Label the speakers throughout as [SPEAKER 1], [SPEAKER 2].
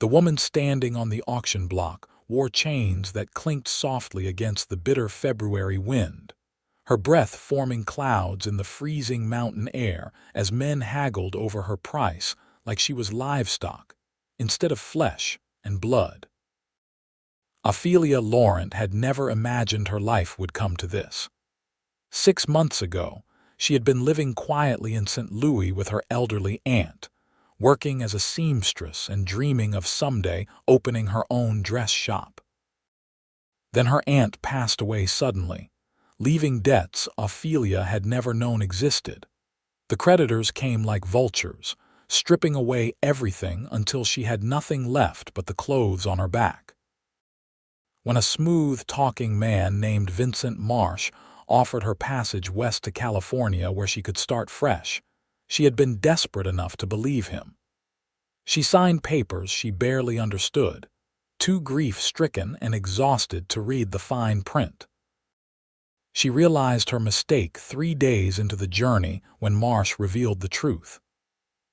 [SPEAKER 1] The woman standing on the auction block wore chains that clinked softly against the bitter February wind, her breath forming clouds in the freezing mountain air as men haggled over her price like she was livestock instead of flesh and blood. Ophelia Laurent had never imagined her life would come to this. 6 months ago, she had been living quietly in St. Louis with her elderly aunt, working as a seamstress and dreaming of someday opening her own dress shop. Then her aunt passed away suddenly, leaving debts Ophelia had never known existed. The creditors came like vultures, stripping away everything until she had nothing left but the clothes on her back. When a smooth-talking man named Vincent Marsh offered her passage west to California where she could start fresh, she had been desperate enough to believe him. She signed papers she barely understood, too grief-stricken and exhausted to read the fine print. She realized her mistake 3 days into the journey when Marsh revealed the truth.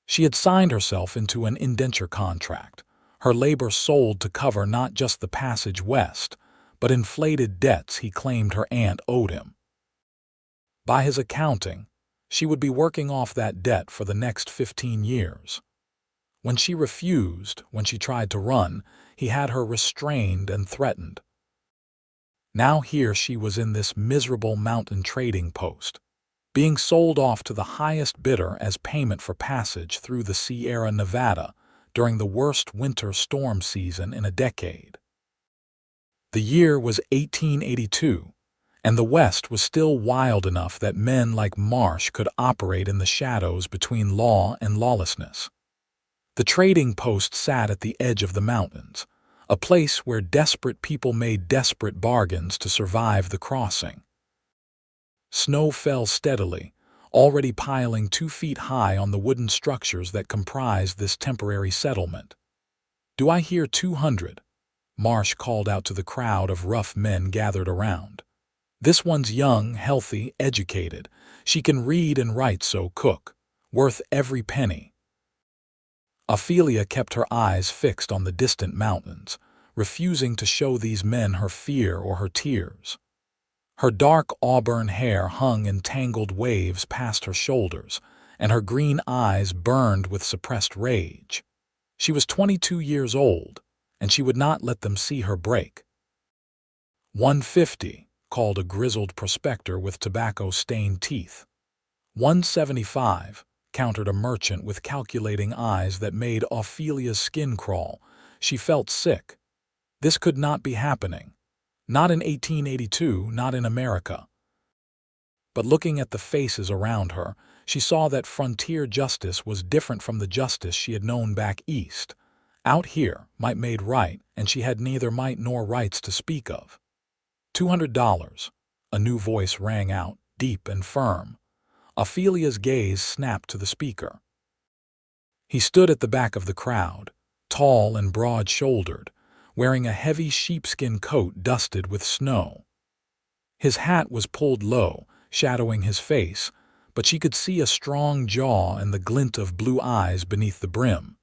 [SPEAKER 1] She had signed herself into an indenture contract, her labor sold to cover not just the passage west, but inflated debts he claimed her aunt owed him. By his accounting, she would be working off that debt for the next 15 years. When she refused, when she tried to run, he had her restrained and threatened. Now here she was in this miserable mountain trading post, being sold off to the highest bidder as payment for passage through the Sierra Nevada during the worst winter storm season in a decade. The year was 1882, and the West was still wild enough that men like Marsh could operate in the shadows between law and lawlessness. The trading post sat at the edge of the mountains, a place where desperate people made desperate bargains to survive the crossing. Snow fell steadily, already piling 2 feet high on the wooden structures that comprised this temporary settlement. "Do I hear 200?" Marsh called out to the crowd of rough men gathered around. "This one's young, healthy, educated. She can read and write, so cook. Worth every penny." Ophelia kept her eyes fixed on the distant mountains, refusing to show these men her fear or her tears. Her dark auburn hair hung in tangled waves past her shoulders, and her green eyes burned with suppressed rage. She was 22 years old, and she would not let them see her break. "150, called a grizzled prospector with tobacco-stained teeth. "175, countered a merchant with calculating eyes that made Ophelia's skin crawl. She felt sick. This could not be happening. Not in 1882, not in America. But looking at the faces around her, she saw that frontier justice was different from the justice she had known back east. Out here, might made right, and she had neither might nor rights to speak of. $200, a new voice rang out, deep and firm. Ophelia's gaze snapped to the speaker. He stood at the back of the crowd, tall and broad-shouldered, wearing a heavy sheepskin coat dusted with snow. His hat was pulled low, shadowing his face, but she could see a strong jaw and the glint of blue eyes beneath the brim.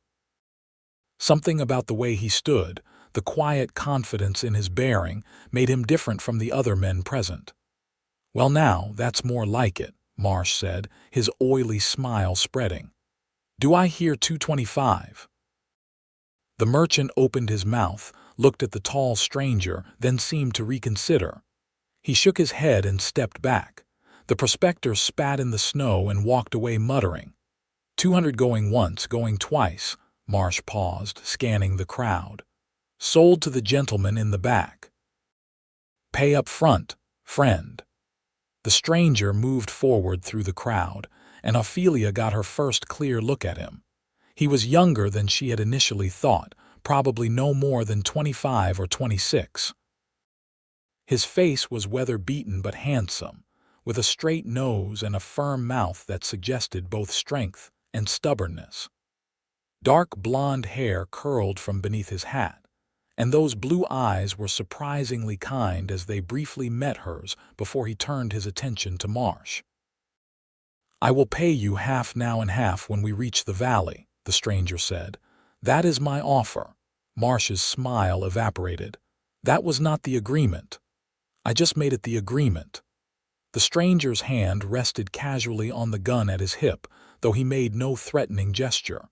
[SPEAKER 1] Something about the way he stood, the quiet confidence in his bearing, made him different from the other men present. "Well now, that's more like it," Marsh said, his oily smile spreading. "Do I hear 225? The merchant opened his mouth, looked at the tall stranger, then seemed to reconsider. He shook his head and stepped back. The prospector spat in the snow and walked away muttering. 200 going once, going twice." Marsh paused, scanning the crowd. "Sold to the gentleman in the back. Pay up front, friend." The stranger moved forward through the crowd, and Ophelia got her first clear look at him. He was younger than she had initially thought, probably no more than 25 or 26. His face was weather-beaten but handsome, with a straight nose and a firm mouth that suggested both strength and stubbornness. Dark blonde hair curled from beneath his hat, and those blue eyes were surprisingly kind as they briefly met hers before he turned his attention to Marsh. "I will pay you half now and half when we reach the valley," the stranger said. "That is my offer. Marsh's smile evaporated. That was not the agreement. I just made it the agreement. The stranger's hand rested casually on the gun at his hip, though he made no threatening gesture.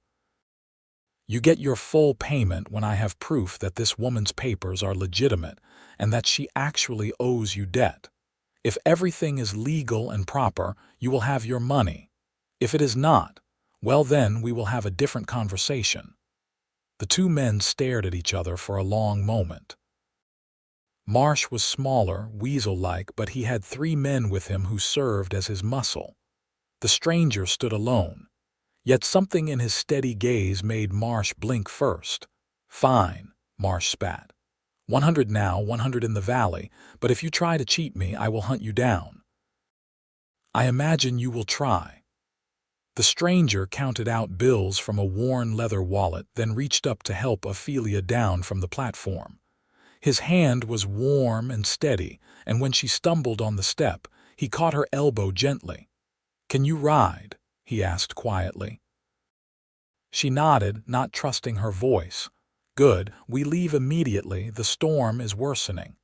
[SPEAKER 1] You get your full payment when I have proof that this woman's papers are legitimate and that she actually owes you debt. If everything is legal and proper, you will have your money. If it is not, well then we will have a different conversation. The two men stared at each other for a long moment. Marsh was smaller, weasel-like, but he had 3 men with him who served as his muscle. The stranger stood alone. Yet something in his steady gaze made Marsh blink first. Fine, Marsh spat. 100 now, 100 in the valley, but if you try to cheat me, I will hunt you down. I imagine you will try. The stranger counted out bills from a worn leather wallet, then reached up to help Ophelia down from the platform. His hand was warm and steady, and when she stumbled on the step, he caught her elbow gently. "Can you ride?" he asked quietly. She nodded, not trusting her voice. "Good, we leave immediately, the storm is worsening."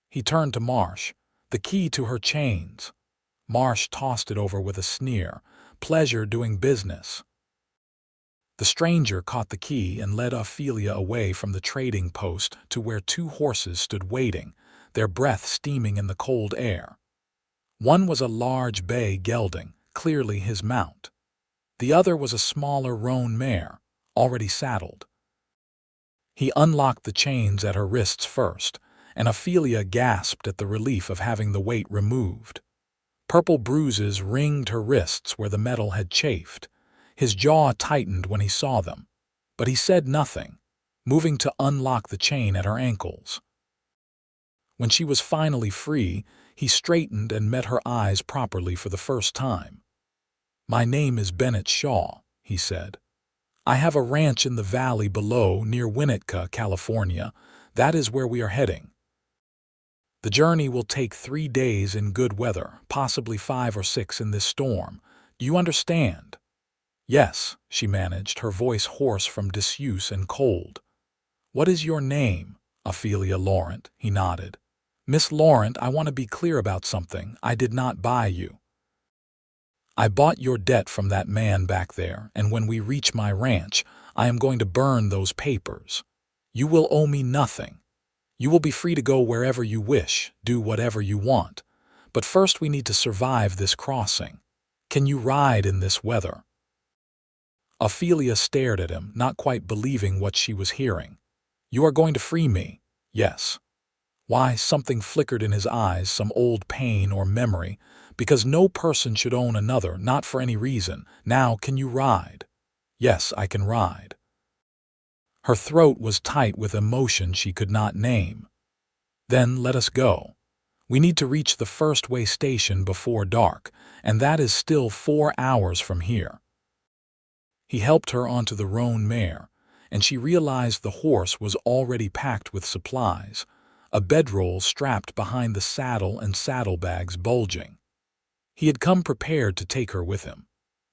[SPEAKER 1] He turned to Marsh. "The key to her chains." Marsh tossed it over with a sneer. "Pleasure doing business." The stranger caught the key and led Ophelia away from the trading post to where 2 horses stood waiting, their breath steaming in the cold air. One was a large bay gelding, clearly his mount. The other was a smaller roan mare, already saddled. He unlocked the chains at her wrists first, and Ophelia gasped at the relief of having the weight removed. Purple bruises ringed her wrists where the metal had chafed. His jaw tightened when he saw them, but he said nothing, moving to unlock the chain at her ankles. When she was finally free, he straightened and met her eyes properly for the first time. "My name is Bennett Shaw," he said. "I have a ranch in the valley below near Winnetka, California. That is where we are heading. The journey will take 3 days in good weather, possibly 5 or 6 in this storm. Do you understand?" "Yes," she managed, her voice hoarse from disuse and cold. "What is your name?" "Ophelia Laurent," he nodded. "Miss Laurent, I want to be clear about something. I did not buy you. I bought your debt from that man back there, and when we reach my ranch, I am going to burn those papers. You will owe me nothing. You will be free to go wherever you wish, do whatever you want. But first we need to survive this crossing. Can you ride in this weather?" Ophelia stared at him, not quite believing what she was hearing. "You are going to free me?" "Yes." Why, something flickered in his eyes, some old pain or memory, because no person should own another, not for any reason. "Now, can you ride?" "Yes, I can ride." Her throat was tight with emotion she could not name. "Then let us go. We need to reach the first way station before dark, and that is still 4 hours from here." He helped her onto the roan mare, and she realized the horse was already packed with supplies, a bedroll strapped behind the saddle and saddlebags bulging. He had come prepared to take her with him.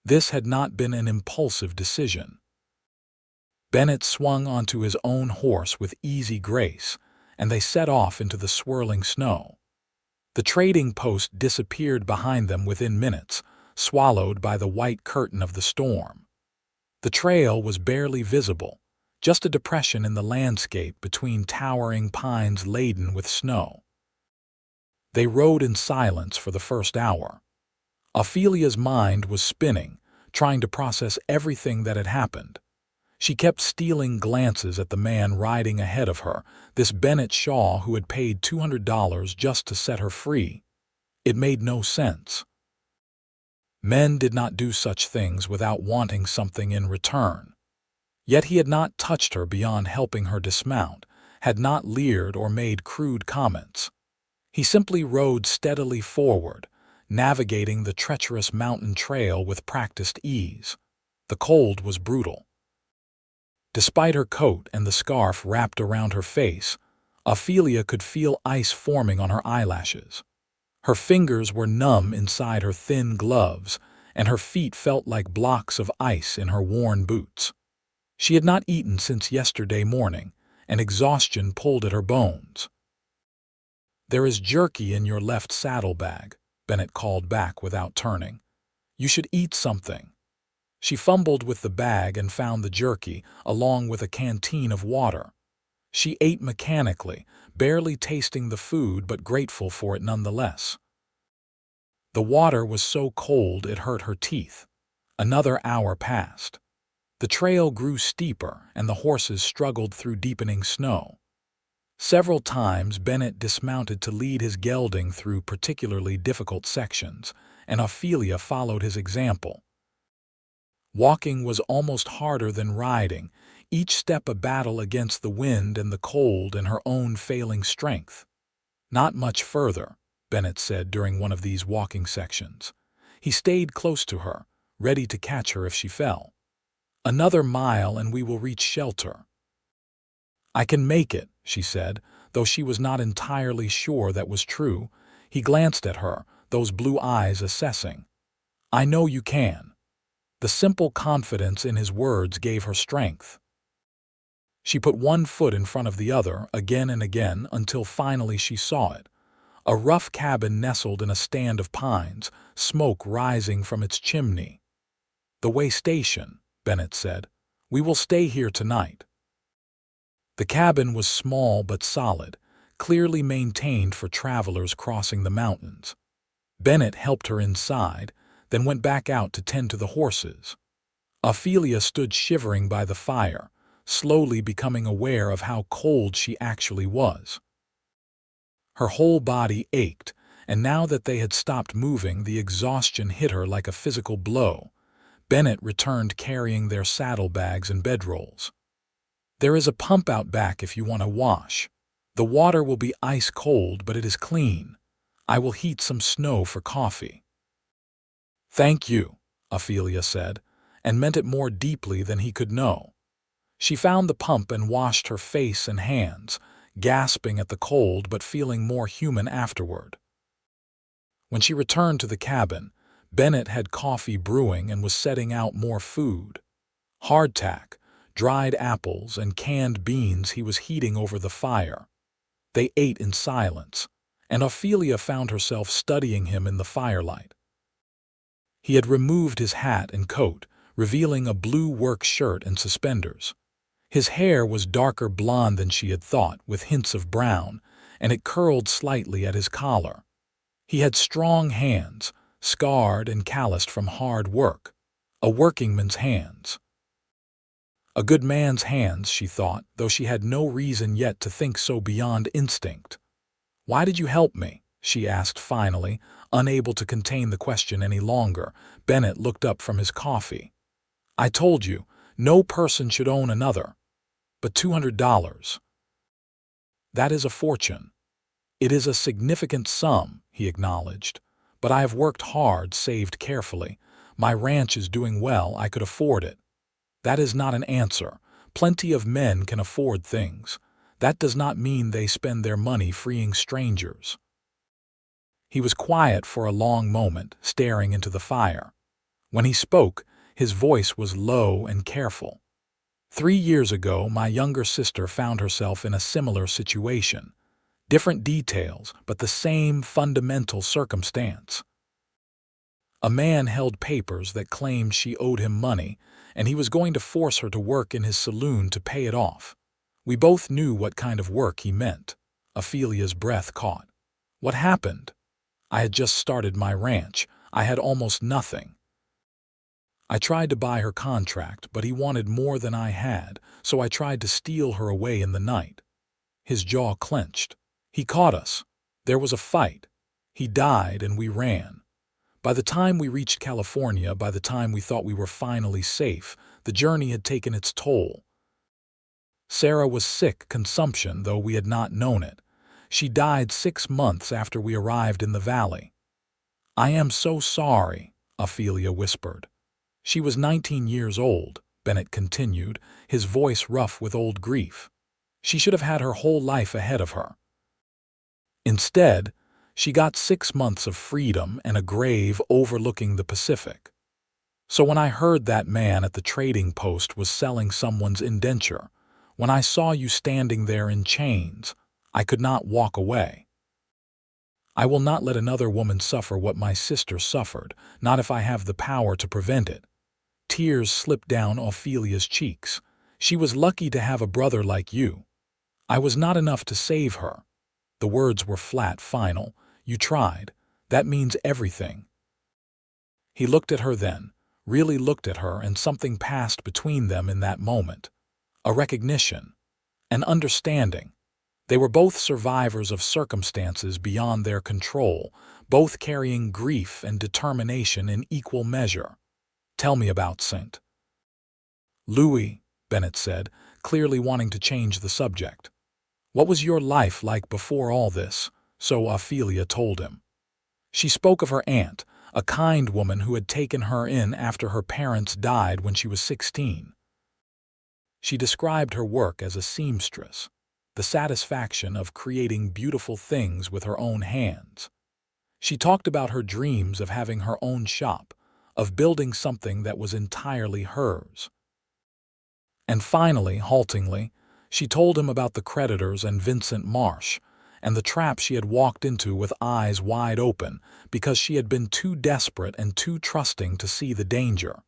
[SPEAKER 1] This had not been an impulsive decision. Bennett swung onto his own horse with easy grace, and they set off into the swirling snow. The trading post disappeared behind them within minutes, swallowed by the white curtain of the storm. The trail was barely visible, just a depression in the landscape between towering pines laden with snow. They rode in silence for the first hour. Ophelia's mind was spinning, trying to process everything that had happened. She kept stealing glances at the man riding ahead of her, this Bennett Shaw who had paid $200 just to set her free. It made no sense. Men did not do such things without wanting something in return. Yet he had not touched her beyond helping her dismount, had not leered or made crude comments. He simply rode steadily forward, navigating the treacherous mountain trail with practiced ease. The cold was brutal. Despite her coat and the scarf wrapped around her face, Ophelia could feel ice forming on her eyelashes. Her fingers were numb inside her thin gloves, and her feet felt like blocks of ice in her worn boots. She had not eaten since yesterday morning, and exhaustion pulled at her bones. "There is jerky in your left saddlebag," Bennett called back without turning. "You should eat something." She fumbled with the bag and found the jerky, along with a canteen of water. She ate mechanically, barely tasting the food but grateful for it nonetheless. The water was so cold it hurt her teeth. Another hour passed. The trail grew steeper, and the horses struggled through deepening snow. Several times Bennett dismounted to lead his gelding through particularly difficult sections, and Ophelia followed his example. Walking was almost harder than riding, each step a battle against the wind and the cold and her own failing strength. "Not much further," Bennett said during one of these walking sections. He stayed close to her, ready to catch her if she fell. "Another mile and we will reach shelter." "I can make it," she said, though she was not entirely sure that was true. He glanced at her, those blue eyes assessing. "I know you can." The simple confidence in his words gave her strength. She put one foot in front of the other again and again until finally she saw it. A rough cabin nestled in a stand of pines, smoke rising from its chimney. "The way station," Bennett said. "We will stay here tonight." The cabin was small but solid, clearly maintained for travelers crossing the mountains. Bennett helped her inside, then went back out to tend to the horses. Ophelia stood shivering by the fire, slowly becoming aware of how cold she actually was. Her whole body ached, and now that they had stopped moving, the exhaustion hit her like a physical blow. Bennett returned carrying their saddlebags and bedrolls. "There is a pump out back if you want to wash. The water will be ice cold, but it is clean. I will heat some snow for coffee." "Thank you," Ophelia said, and meant it more deeply than he could know. She found the pump and washed her face and hands, gasping at the cold but feeling more human afterward. When she returned to the cabin, Bennett had coffee brewing and was setting out more food. Hardtack, dried apples, and canned beans he was heating over the fire. They ate in silence, and Ophelia found herself studying him in the firelight. He had removed his hat and coat, revealing a blue work shirt and suspenders. His hair was darker blonde than she had thought, with hints of brown, and it curled slightly at his collar. He had strong hands, scarred and calloused from hard work. A workingman's hands. A good man's hands, she thought, though she had no reason yet to think so beyond instinct. "Why did you help me?" she asked finally, unable to contain the question any longer. Bennett looked up from his coffee. "I told you, no person should own another. But $200. That is a fortune." "It is a significant sum," he acknowledged. "But I have worked hard, saved carefully. My ranch is doing well, I could afford it." "That is not an answer. Plenty of men can afford things. That does not mean they spend their money freeing strangers." He was quiet for a long moment, staring into the fire. When he spoke, his voice was low and careful. 3 years ago, my younger sister found herself in a similar situation. Different details, but the same fundamental circumstance. A man held papers that claimed she owed him money, and he was going to force her to work in his saloon to pay it off. We both knew what kind of work he meant. Ophelia's breath caught. "What happened?" "I had just started my ranch. I had almost nothing. I tried to buy her contract, but he wanted more than I had, so I tried to steal her away in the night." His jaw clenched. "He caught us. There was a fight. He died and we ran. By the time we reached California, by the time we thought we were finally safe, the journey had taken its toll. Sarah was sick, consumption, though we had not known it. She died 6 months after we arrived in the valley." "I am so sorry," Ophelia whispered. "She was 19 years old," Bennett continued, his voice rough with old grief. "She should have had her whole life ahead of her. Instead, she got 6 months of freedom and a grave overlooking the Pacific. So when I heard that man at the trading post was selling someone's indenture, When I saw you standing there in chains, I could not walk away. I will not let another woman suffer what my sister suffered, not if I have the power to prevent it." Tears slipped down Ophelia's cheeks. "She was lucky to have a brother like you. I was not enough to save her." The words were flat, final. "You tried. That means everything." He looked at her then, really looked at her, and something passed between them in that moment. A recognition, an understanding. They were both survivors of circumstances beyond their control, both carrying grief and determination in equal measure. "Tell me about St. Louis," Bennett said, clearly wanting to change the subject. "What was your life like before all this?" So Ophelia told him. She spoke of her aunt, a kind woman who had taken her in after her parents died when she was 16. She described her work as a seamstress, the satisfaction of creating beautiful things with her own hands. She talked about her dreams of having her own shop, of building something that was entirely hers. And finally, haltingly, she told him about the creditors and Vincent Marsh, and the trap she had walked into with eyes wide open because she had been too desperate and too trusting to see the danger.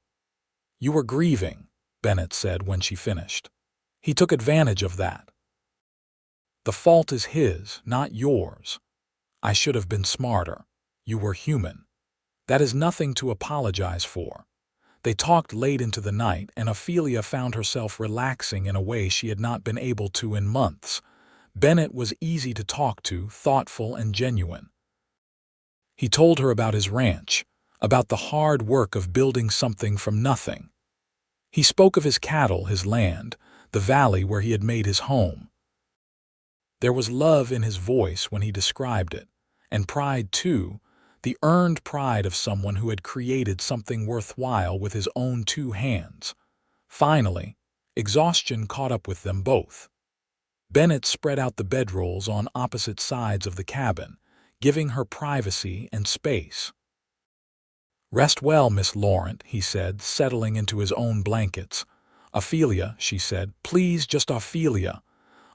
[SPEAKER 1] "You were grieving," Bennett said when she finished. "He took advantage of that. The fault is his, not yours. I should have been smarter. You were human. That is nothing to apologize for." They talked late into the night, and Ophelia found herself relaxing in a way she had not been able to in months. Bennett was easy to talk to, thoughtful and genuine. He told her about his ranch, about the hard work of building something from nothing. He spoke of his cattle, his land, the valley where he had made his home. There was love in his voice when he described it, and pride too, the earned pride of someone who had created something worthwhile with his own two hands. Finally, exhaustion caught up with them both. Bennett spread out the bedrolls on opposite sides of the cabin, giving her privacy and space. "Rest well, Miss Laurent," he said, settling into his own blankets. "Ophelia," she said, "please, just Ophelia."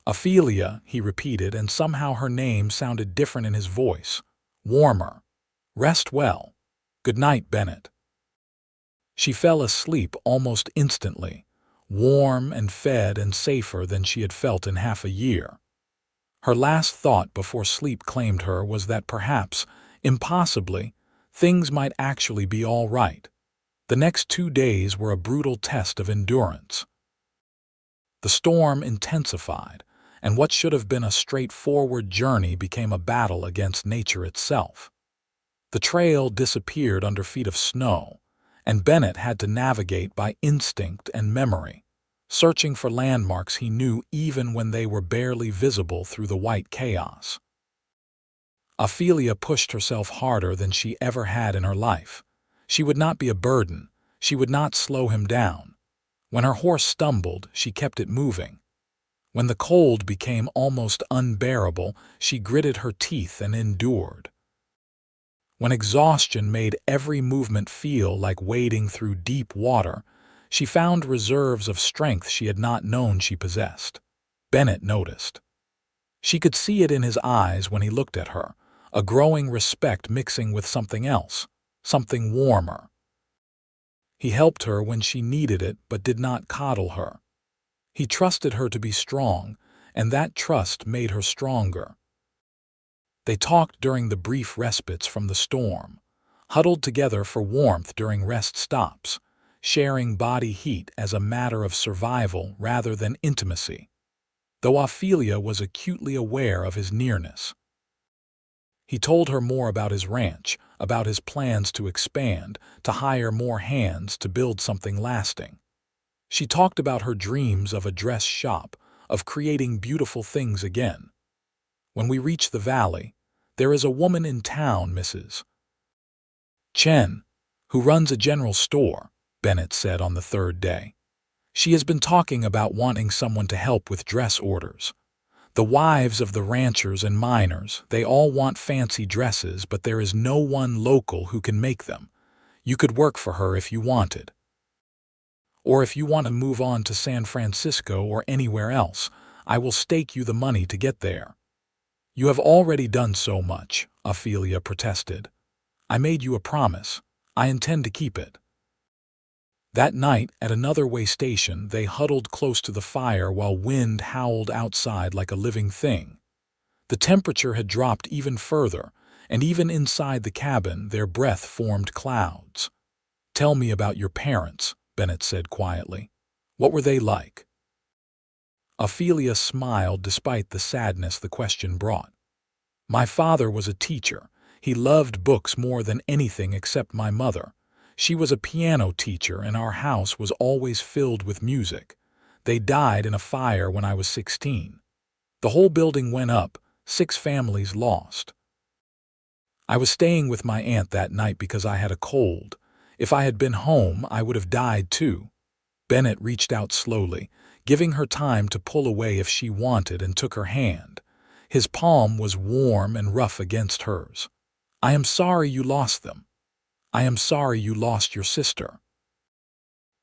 [SPEAKER 1] "Ophelia," he repeated, and somehow her name sounded different in his voice, warmer. "Rest well. Good night, Bennett." She fell asleep almost instantly, warm and fed and safer than she had felt in half a year. Her last thought before sleep claimed her was that perhaps, impossibly, things might actually be all right. The next 2 days were a brutal test of endurance. The storm intensified, and what should have been a straightforward journey became a battle against nature itself. The trail disappeared under feet of snow, and Bennett had to navigate by instinct and memory, searching for landmarks he knew even when they were barely visible through the white chaos. Ophelia pushed herself harder than she ever had in her life. She would not be a burden. She would not slow him down. When her horse stumbled, she kept it moving. When the cold became almost unbearable, she gritted her teeth and endured. When exhaustion made every movement feel like wading through deep water, she found reserves of strength she had not known she possessed. Bennett noticed. She could see it in his eyes when he looked at her, a growing respect mixing with something else, something warmer. He helped her when she needed it but did not coddle her. He trusted her to be strong, and that trust made her stronger. They talked during the brief respites from the storm, huddled together for warmth during rest stops, sharing body heat as a matter of survival rather than intimacy, though Ophelia was acutely aware of his nearness. He told her more about his ranch, about his plans to expand, to hire more hands to build something lasting. She talked about her dreams of a dress shop, of creating beautiful things again. "When we reach the valley, there is a woman in town, Mrs. Chen, who runs a general store," Bennett said on the 3rd day. "She has been talking about wanting someone to help with dress orders. The wives of the ranchers and miners, they all want fancy dresses, but there is no one local who can make them. You could work for her if you wanted." Or if you want to move on to San Francisco or anywhere else, I will stake you the money to get there." "You have already done so much," Ophelia protested. "I made you a promise. I intend to keep it." That night, at another way station, they huddled close to the fire while wind howled outside like a living thing. The temperature had dropped even further, and even inside the cabin their breath formed clouds. "Tell me about your parents," Bennett said quietly. "What were they like?" Ophelia smiled despite the sadness the question brought. "My father was a teacher. He loved books more than anything except my mother. She was a piano teacher, and our house was always filled with music. They died in a fire when I was 16. The whole building went up, 6 families lost. I was staying with my aunt that night because I had a cold. If I had been home, I would have died too." Bennett reached out slowly, giving her time to pull away if she wanted, and took her hand. His palm was warm and rough against hers. "I am sorry you lost them. I am sorry you lost your sister."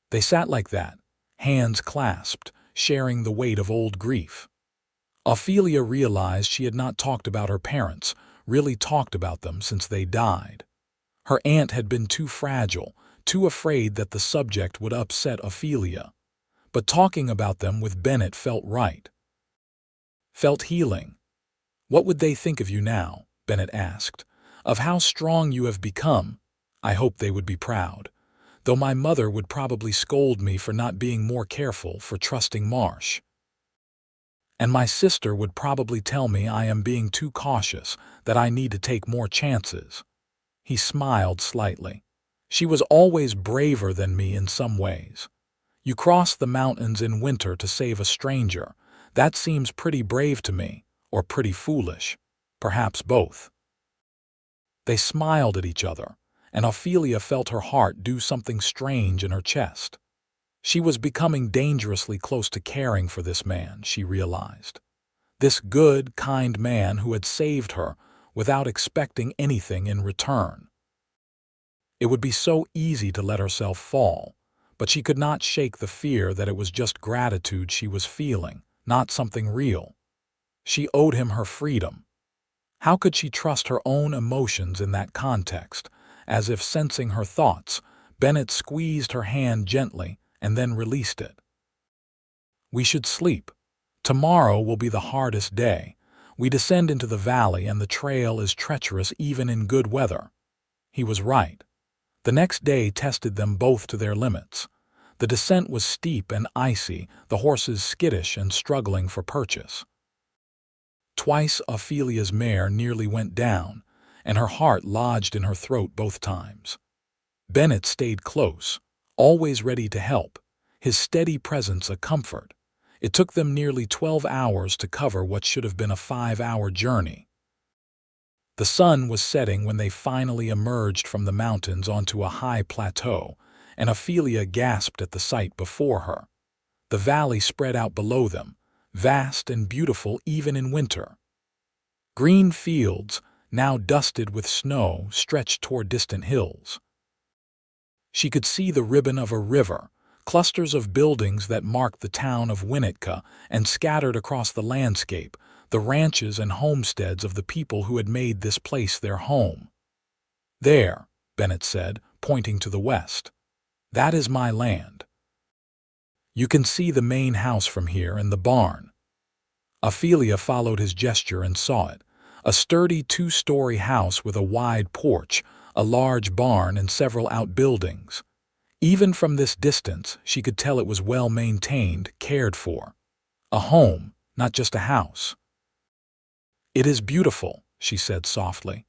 [SPEAKER 1] They sat like that, hands clasped, sharing the weight of old grief. Ophelia realized she had not talked about her parents, really talked about them since they died. Her aunt had been too fragile, too afraid that the subject would upset Ophelia. But talking about them with Bennett felt right. Felt healing. "What would they think of you now?" Bennett asked. "Of how strong you have become?" "I hope they would be proud. Though my mother would probably scold me for not being more careful, for trusting Marsh. And my sister would probably tell me I am being too cautious, that I need to take more chances." He smiled slightly. "She was always braver than me in some ways. You crossed the mountains in winter to save a stranger. That seems pretty brave to me, or pretty foolish. Perhaps both." They smiled at each other, and Ophelia felt her heart do something strange in her chest. She was becoming dangerously close to caring for this man, she realized. This good, kind man who had saved her without expecting anything in return. It would be so easy to let herself fall, but she could not shake the fear that it was just gratitude she was feeling, not something real. She owed him her freedom. How could she trust her own emotions in that context? As if sensing her thoughts, Bennett squeezed her hand gently and then released it. "We should sleep. Tomorrow will be the hardest day. We descend into the valley and the trail is treacherous even in good weather." He was right. The next day tested them both to their limits. The descent was steep and icy, the horses skittish and struggling for purchase. Twice Ophelia's mare nearly went down, and her heart lodged in her throat both times. Bennett stayed close, always ready to help, his steady presence a comfort. It took them nearly 12 hours to cover what should have been a 5-hour journey. The sun was setting when they finally emerged from the mountains onto a high plateau, and Ophelia gasped at the sight before her. The valley spread out below them, vast and beautiful even in winter. Green fields, now dusted with snow, stretched toward distant hills. She could see the ribbon of a river, clusters of buildings that marked the town of Winnetka, and scattered across the landscape, the ranches and homesteads of the people who had made this place their home. "There," Bennett said, pointing to the west. "That is my land. You can see the main house from here and the barn." Ophelia followed his gesture and saw it, a sturdy 2-story house with a wide porch, a large barn, and several outbuildings. Even from this distance, she could tell it was well maintained, cared for. A home, not just a house. "It is beautiful," she said softly.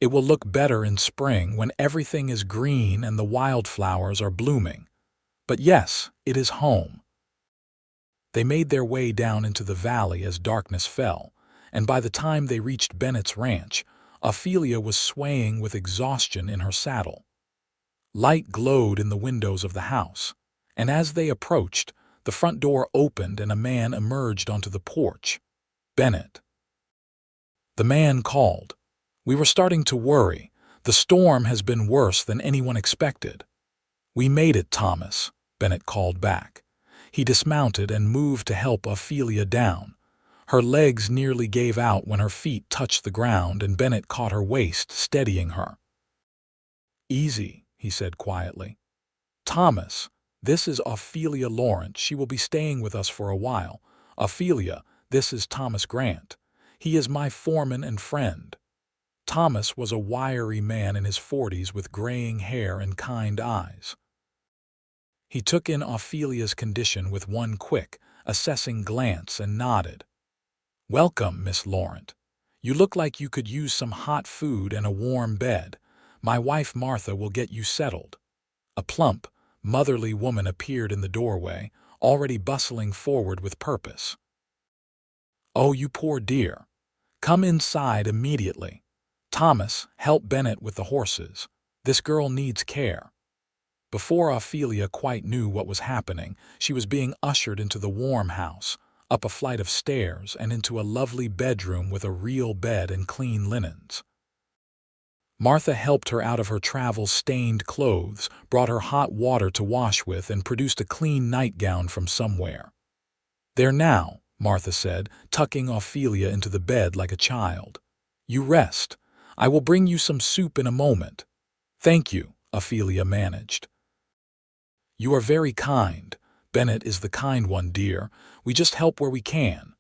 [SPEAKER 1] "It will look better in spring when everything is green and the wildflowers are blooming. But yes, it is home." They made their way down into the valley as darkness fell, and by the time they reached Bennett's ranch, Ophelia was swaying with exhaustion in her saddle. Light glowed in the windows of the house, and as they approached, the front door opened and a man emerged onto the porch. "Bennett." The man called. "We were starting to worry. The storm has been worse than anyone expected." "We made it, Thomas." Bennett called back. He dismounted and moved to help Ophelia down. Her legs nearly gave out when her feet touched the ground, and Bennett caught her waist, steadying her. "Easy," he said quietly. "Thomas, this is Ophelia Laurent. She will be staying with us for a while. Ophelia, this is Thomas Grant. He is my foreman and friend." Thomas was a wiry man in his 40s with graying hair and kind eyes. He took in Ophelia's condition with one quick, assessing glance and nodded. "Welcome, Miss Laurent. You look like you could use some hot food and a warm bed. My wife Martha will get you settled." A plump, motherly woman appeared in the doorway, already bustling forward with purpose. "Oh, you poor dear. Come inside immediately. Thomas, help Bennett with the horses. This girl needs care." Before Ophelia quite knew what was happening, she was being ushered into the warm house, up a flight of stairs and into a lovely bedroom with a real bed and clean linens. Martha helped her out of her travel-stained clothes, brought her hot water to wash with, and produced a clean nightgown from somewhere. "There now," Martha said, tucking Ophelia into the bed like a child. "You rest. I will bring you some soup in a moment." "Thank you," Ophelia managed. "You are very kind. Bennett is the kind one, dear. We just help where we can.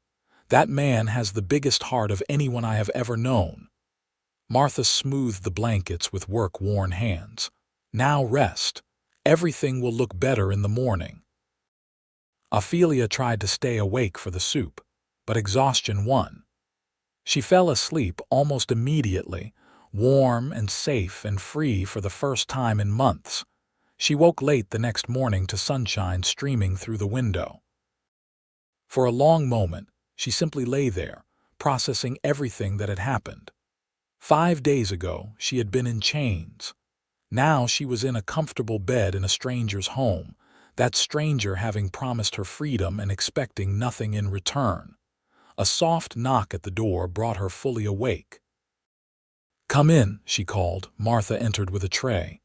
[SPEAKER 1] That man has the biggest heart of anyone I have ever known." Martha smoothed the blankets with work-worn hands. "Now rest. Everything will look better in the morning." Ophelia tried to stay awake for the soup, but exhaustion won. She fell asleep almost immediately, warm and safe and free for the first time in months. She woke late the next morning to sunshine streaming through the window. For a long moment, she simply lay there, processing everything that had happened. 5 days ago, she had been in chains. Now she was in a comfortable bed in a stranger's home, that stranger having promised her freedom and expecting nothing in return. A soft knock at the door brought her fully awake. "Come in," she called. Martha entered with a tray.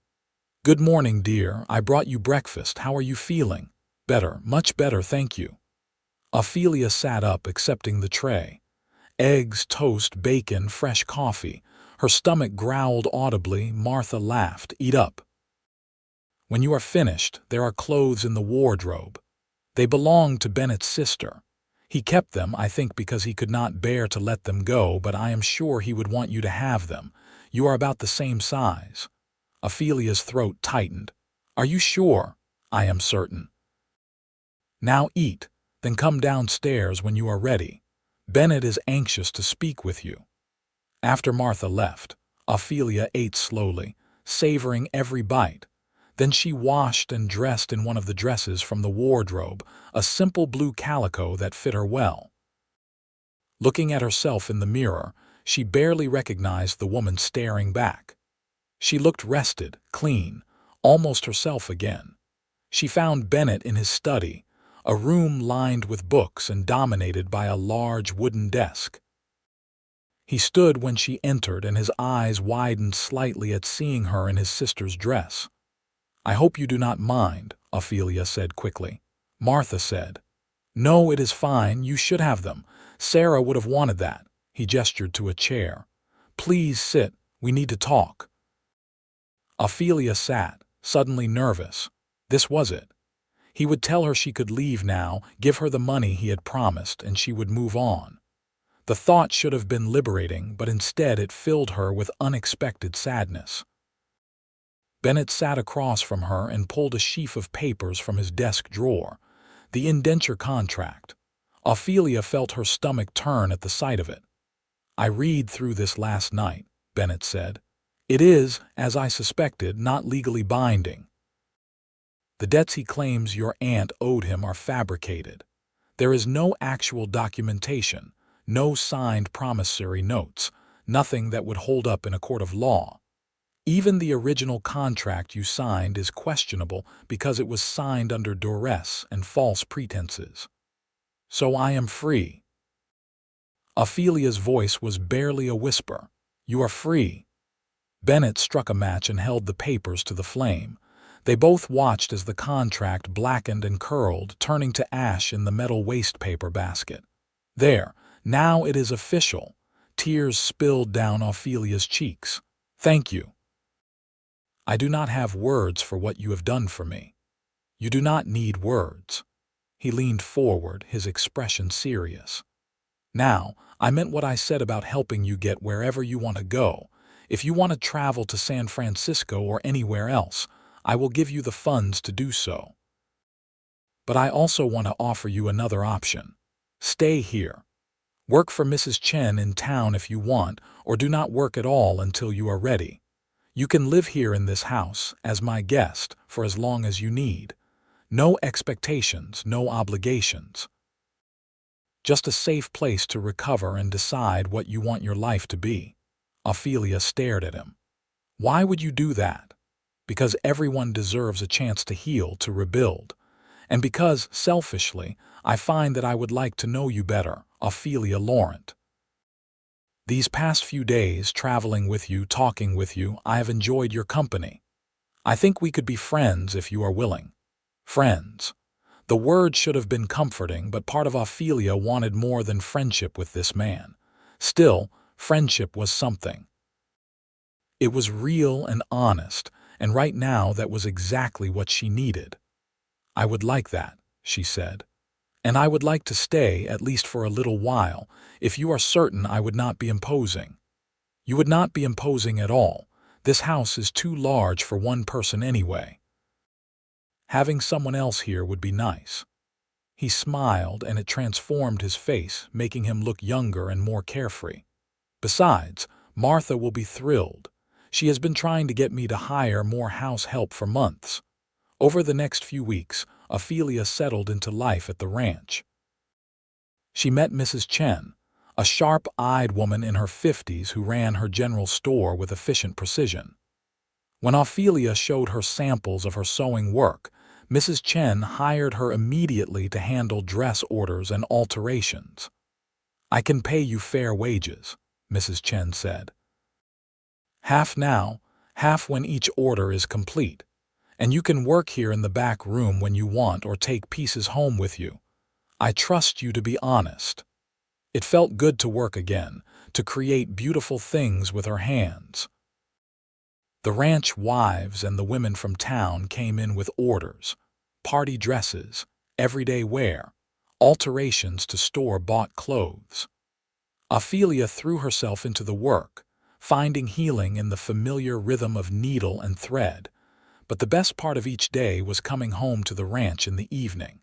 [SPEAKER 1] "Good morning, dear. I brought you breakfast. How are you feeling?" "Better, much better, thank you." Ophelia sat up, accepting the tray. Eggs, toast, bacon, fresh coffee. Her stomach growled audibly. Martha laughed. "Eat up. When you are finished, there are clothes in the wardrobe. They belonged to Bennett's sister. He kept them, I think, because he could not bear to let them go, but I am sure he would want you to have them. You are about the same size." Ophelia's throat tightened. "Are you sure?" "I am certain." "Now eat, then come downstairs when you are ready. Bennett is anxious to speak with you." After Martha left, Ophelia ate slowly, savoring every bite. Then she washed and dressed in one of the dresses from the wardrobe, a simple blue calico that fit her well. Looking at herself in the mirror, she barely recognized the woman staring back. She looked rested, clean, almost herself again. She found Bennett in his study, a room lined with books and dominated by a large wooden desk. He stood when she entered, and his eyes widened slightly at seeing her in his sister's dress. "I hope you do not mind," Ophelia said quickly. Martha said, "No, it is fine. You should have them. Sarah would have wanted that." He gestured to a chair. "Please sit. We need to talk." Ophelia sat, suddenly nervous. This was it. He would tell her she could leave now, give her the money he had promised, and she would move on. The thought should have been liberating, but instead it filled her with unexpected sadness. Bennett sat across from her and pulled a sheaf of papers from his desk drawer. The indenture contract. Ophelia felt her stomach turn at the sight of it. "I read through this last night," Bennett said. "It is, as I suspected, not legally binding. The debts he claims your aunt owed him are fabricated. There is no actual documentation, no signed promissory notes, nothing that would hold up in a court of law. Even the original contract you signed is questionable because it was signed under duress and false pretenses. So I am free." Ophelia's voice was barely a whisper. "You are free." Bennett struck a match and held the papers to the flame. They both watched as the contract blackened and curled, turning to ash in the metal wastepaper basket. There, now it is official. Tears spilled down Ophelia's cheeks. Thank you. I do not have words for what you have done for me. You do not need words. He leaned forward, his expression serious. Now, I meant what I said about helping you get wherever you want to go. If you want to travel to San Francisco or anywhere else, I will give you the funds to do so. But I also want to offer you another option. Stay here. Work for Mrs. Chen in town if you want, or do not work at all until you are ready. You can live here in this house, as my guest, for as long as you need. No expectations, no obligations. Just a safe place to recover and decide what you want your life to be. Ophelia stared at him. Why would you do that? Because everyone deserves a chance to heal, to rebuild. And because, selfishly, I find that I would like to know you better, Ophelia Laurent. These past few days, traveling with you, talking with you, I have enjoyed your company. I think we could be friends if you are willing. Friends. The word should have been comforting, but part of Ophelia wanted more than friendship with this man. Still, friendship was something. It was real and honest, and right now that was exactly what she needed. I would like that, she said. And I would like to stay, at least for a little while, if you are certain I would not be imposing. You would not be imposing at all. This house is too large for one person anyway. Having someone else here would be nice. He smiled, and it transformed his face, making him look younger and more carefree. Besides, Martha will be thrilled. She has been trying to get me to hire more house help for months. Over the next few weeks, Ophelia settled into life at the ranch. She met Mrs. Chen, a sharp-eyed woman in her 50s who ran her general store with efficient precision. When Ophelia showed her samples of her sewing work, Mrs. Chen hired her immediately to handle dress orders and alterations. I can pay you fair wages, Mrs. Chen said. Half now, half when each order is complete. And you can work here in the back room when you want or take pieces home with you. I trust you to be honest. It felt good to work again, to create beautiful things with her hands. The ranch wives and the women from town came in with orders, party dresses, everyday wear, alterations to store-bought clothes. Ophelia threw herself into the work, finding healing in the familiar rhythm of needle and thread. But the best part of each day was coming home to the ranch in the evening.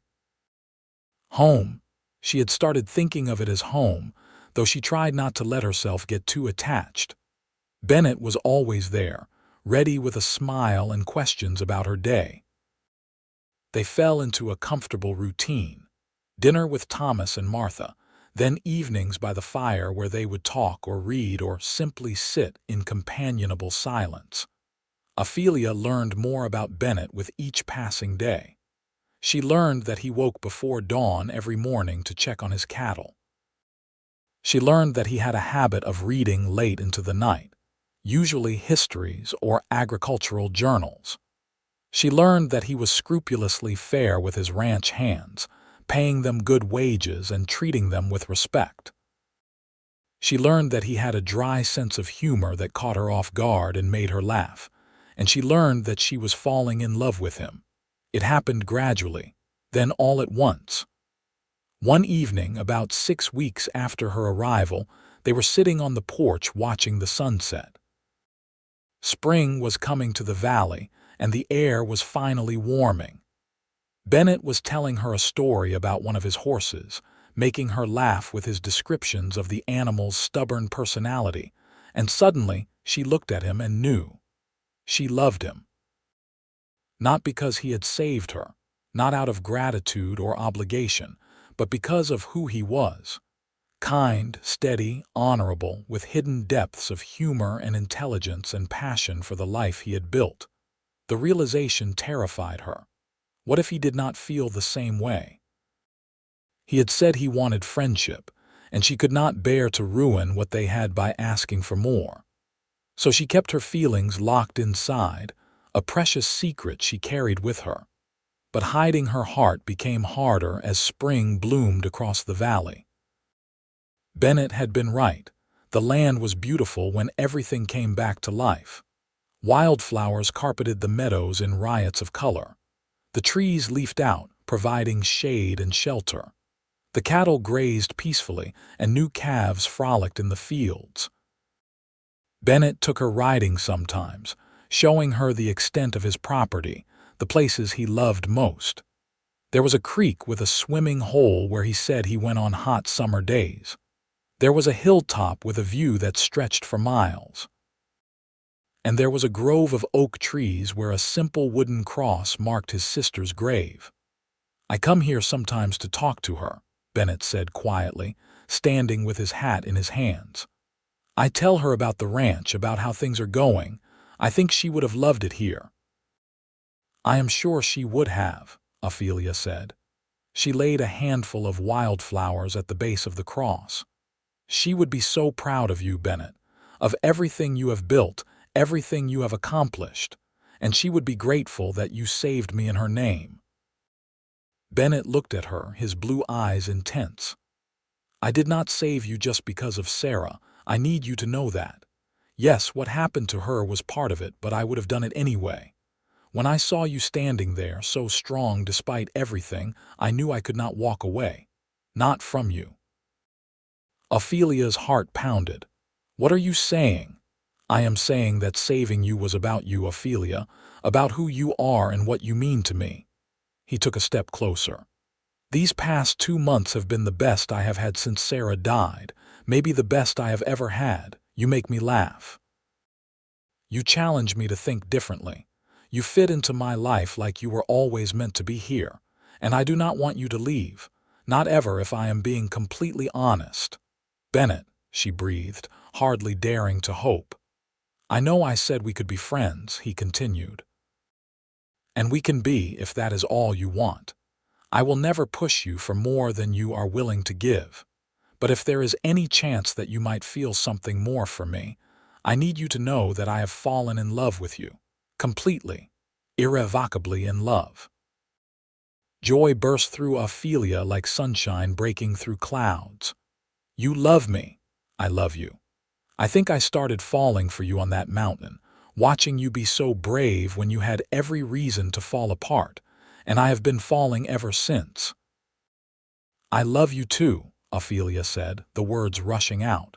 [SPEAKER 1] Home. She had started thinking of it as home, though she tried not to let herself get too attached. Bennett was always there, ready with a smile and questions about her day. They fell into a comfortable routine. Dinner with Thomas and Martha, then evenings by the fire where they would talk or read or simply sit in companionable silence. Ophelia learned more about Bennett with each passing day. She learned that he woke before dawn every morning to check on his cattle. She learned that he had a habit of reading late into the night, usually histories or agricultural journals. She learned that he was scrupulously fair with his ranch hands, paying them good wages and treating them with respect. She learned that he had a dry sense of humor that caught her off guard and made her laugh, and she learned that she was falling in love with him. It happened gradually, then all at once. One evening, about 6 weeks after her arrival, they were sitting on the porch watching the sunset. Spring was coming to the valley, and the air was finally warming. Bennett was telling her a story about one of his horses, making her laugh with his descriptions of the animal's stubborn personality, and suddenly she looked at him and knew. She loved him. Not because he had saved her, not out of gratitude or obligation, but because of who he was. Kind, steady, honorable, with hidden depths of humor and intelligence and passion for the life he had built. The realization terrified her. What if he did not feel the same way? He had said he wanted friendship, and she could not bear to ruin what they had by asking for more. So she kept her feelings locked inside, a precious secret she carried with her. But hiding her heart became harder as spring bloomed across the valley. Bennett had been right. The land was beautiful when everything came back to life. Wildflowers carpeted the meadows in riots of color. The trees leafed out, providing shade and shelter. The cattle grazed peacefully, and new calves frolicked in the fields. Bennett took her riding sometimes, showing her the extent of his property, the places he loved most. There was a creek with a swimming hole where he said he went on hot summer days. There was a hilltop with a view that stretched for miles. And there was a grove of oak trees where a simple wooden cross marked his sister's grave. "I come here sometimes to talk to her," Bennett said quietly, standing with his hat in his hands. "I tell her about the ranch, about how things are going. I think she would have loved it here." "I am sure she would have," Ophelia said. She laid a handful of wildflowers at the base of the cross. "She would be so proud of you, Bennett, of everything you have built, everything you have accomplished, and she would be grateful that you saved me in her name." Bennett looked at her, his blue eyes intense. "I did not save you just because of Sarah. I need you to know that. Yes, what happened to her was part of it, but I would have done it anyway. When I saw you standing there, so strong despite everything, I knew I could not walk away. Not from you." Ophelia's heart pounded. "What are you saying?" "I am saying that saving you was about you, Ophelia, about who you are and what you mean to me." He took a step closer. "These past 2 months have been the best I have had since Sarah died, maybe the best I have ever had. You make me laugh. You challenge me to think differently. You fit into my life like you were always meant to be here, and I do not want you to leave, not ever if I am being completely honest." "Bennett," she breathed, hardly daring to hope. "I know I said we could be friends," he continued. "And we can be if that is all you want. I will never push you for more than you are willing to give. But if there is any chance that you might feel something more for me, I need you to know that I have fallen in love with you. Completely, irrevocably in love." Joy burst through Ophelia like sunshine breaking through clouds. "You love me. I love you. I think I started falling for you on that mountain, watching you be so brave when you had every reason to fall apart, and I have been falling ever since." "I love you too," Ophelia said, the words rushing out.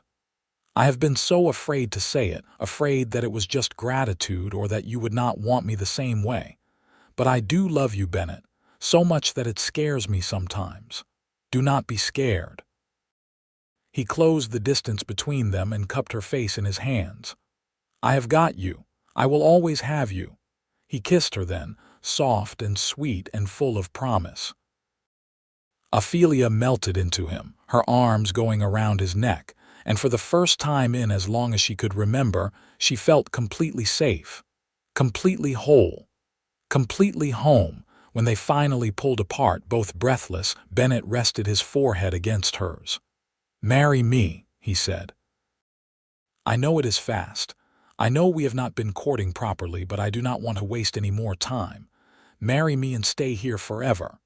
[SPEAKER 1] "I have been so afraid to say it, afraid that it was just gratitude or that you would not want me the same way. But I do love you, Bennett, so much that it scares me sometimes. Do not be scared." He closed the distance between them and cupped her face in his hands. "I have got you. I will always have you." He kissed her then, soft and sweet and full of promise. Ophelia melted into him, her arms going around his neck, and for the first time in as long as she could remember, she felt completely safe, completely whole, completely home. When they finally pulled apart, both breathless, Bennett rested his forehead against hers. "Marry me," he said. "I know it is fast. I know we have not been courting properly, but I do not want to waste any more time. Marry me and stay here forever.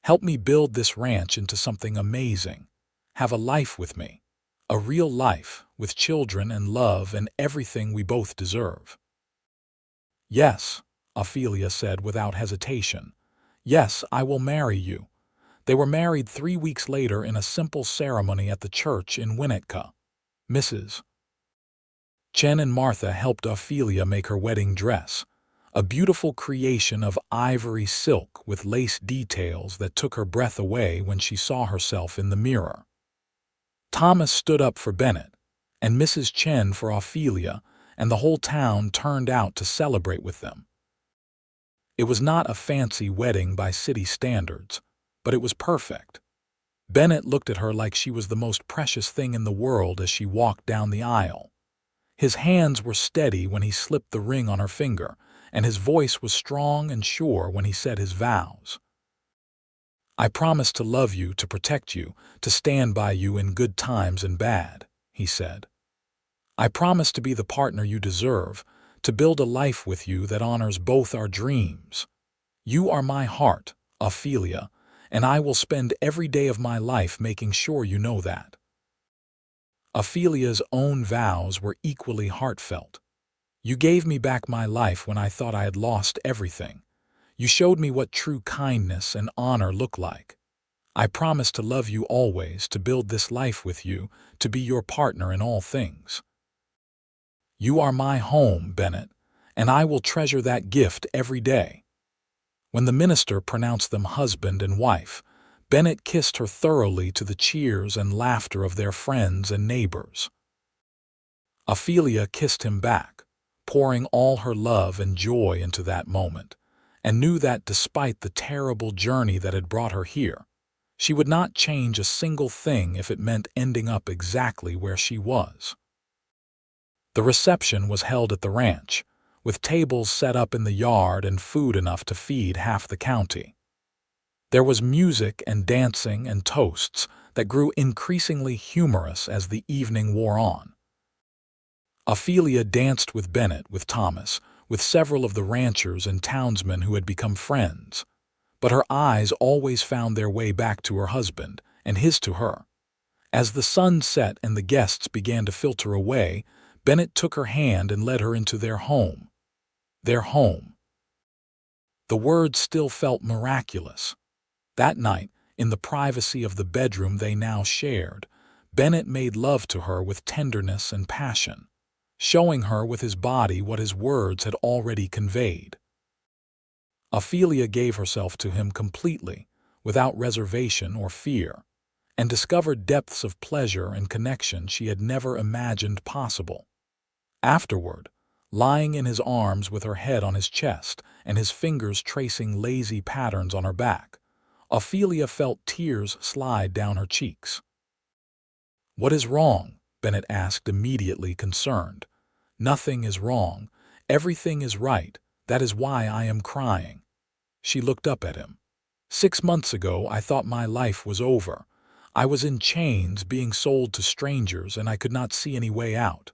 [SPEAKER 1] Help me build this ranch into something amazing. Have a life with me. A real life, with children and love and everything we both deserve." "Yes," Ophelia said without hesitation. "Yes, I will marry you." They were married 3 weeks later in a simple ceremony at the church in Winnetka. Mrs. Chen and Martha helped Ophelia make her wedding dress, a beautiful creation of ivory silk with lace details that took her breath away when she saw herself in the mirror. Thomas stood up for Bennett, and Mrs. Chen for Ophelia, and the whole town turned out to celebrate with them. It was not a fancy wedding by city standards, but it was perfect. Bennett looked at her like she was the most precious thing in the world as she walked down the aisle. His hands were steady when he slipped the ring on her finger, and his voice was strong and sure when he said his vows. "I promise to love you, to protect you, to stand by you in good times and bad," he said. "I promise to be the partner you deserve, to build a life with you that honors both our dreams. You are my heart, Ophelia, and I will spend every day of my life making sure you know that." Ophelia's own vows were equally heartfelt. "You gave me back my life when I thought I had lost everything. You showed me what true kindness and honor look like. I promise to love you always, to build this life with you, to be your partner in all things. You are my home, Bennett, and I will treasure that gift every day." When the minister pronounced them husband and wife, Bennett kissed her thoroughly to the cheers and laughter of their friends and neighbors. Ophelia kissed him back, pouring all her love and joy into that moment, and knew that despite the terrible journey that had brought her here, she would not change a single thing if it meant ending up exactly where she was. The reception was held at the ranch, with tables set up in the yard and food enough to feed half the county. There was music and dancing and toasts that grew increasingly humorous as the evening wore on. Ophelia danced with Bennett, with Thomas, with several of the ranchers and townsmen who had become friends, but her eyes always found their way back to her husband, and his to her. As the sun set and the guests began to filter away, Bennett took her hand and led her into their home. Their home. The words still felt miraculous. That night, in the privacy of the bedroom they now shared, Bennett made love to her with tenderness and passion, showing her with his body what his words had already conveyed. Ophelia gave herself to him completely, without reservation or fear, and discovered depths of pleasure and connection she had never imagined possible. Afterward, lying in his arms with her head on his chest and his fingers tracing lazy patterns on her back, Ophelia felt tears slide down her cheeks. "What is wrong?" Bennett asked, immediately concerned. "Nothing is wrong. Everything is right. That is why I am crying." She looked up at him. "6 months ago, I thought my life was over. I was in chains, being sold to strangers, and I could not see any way out.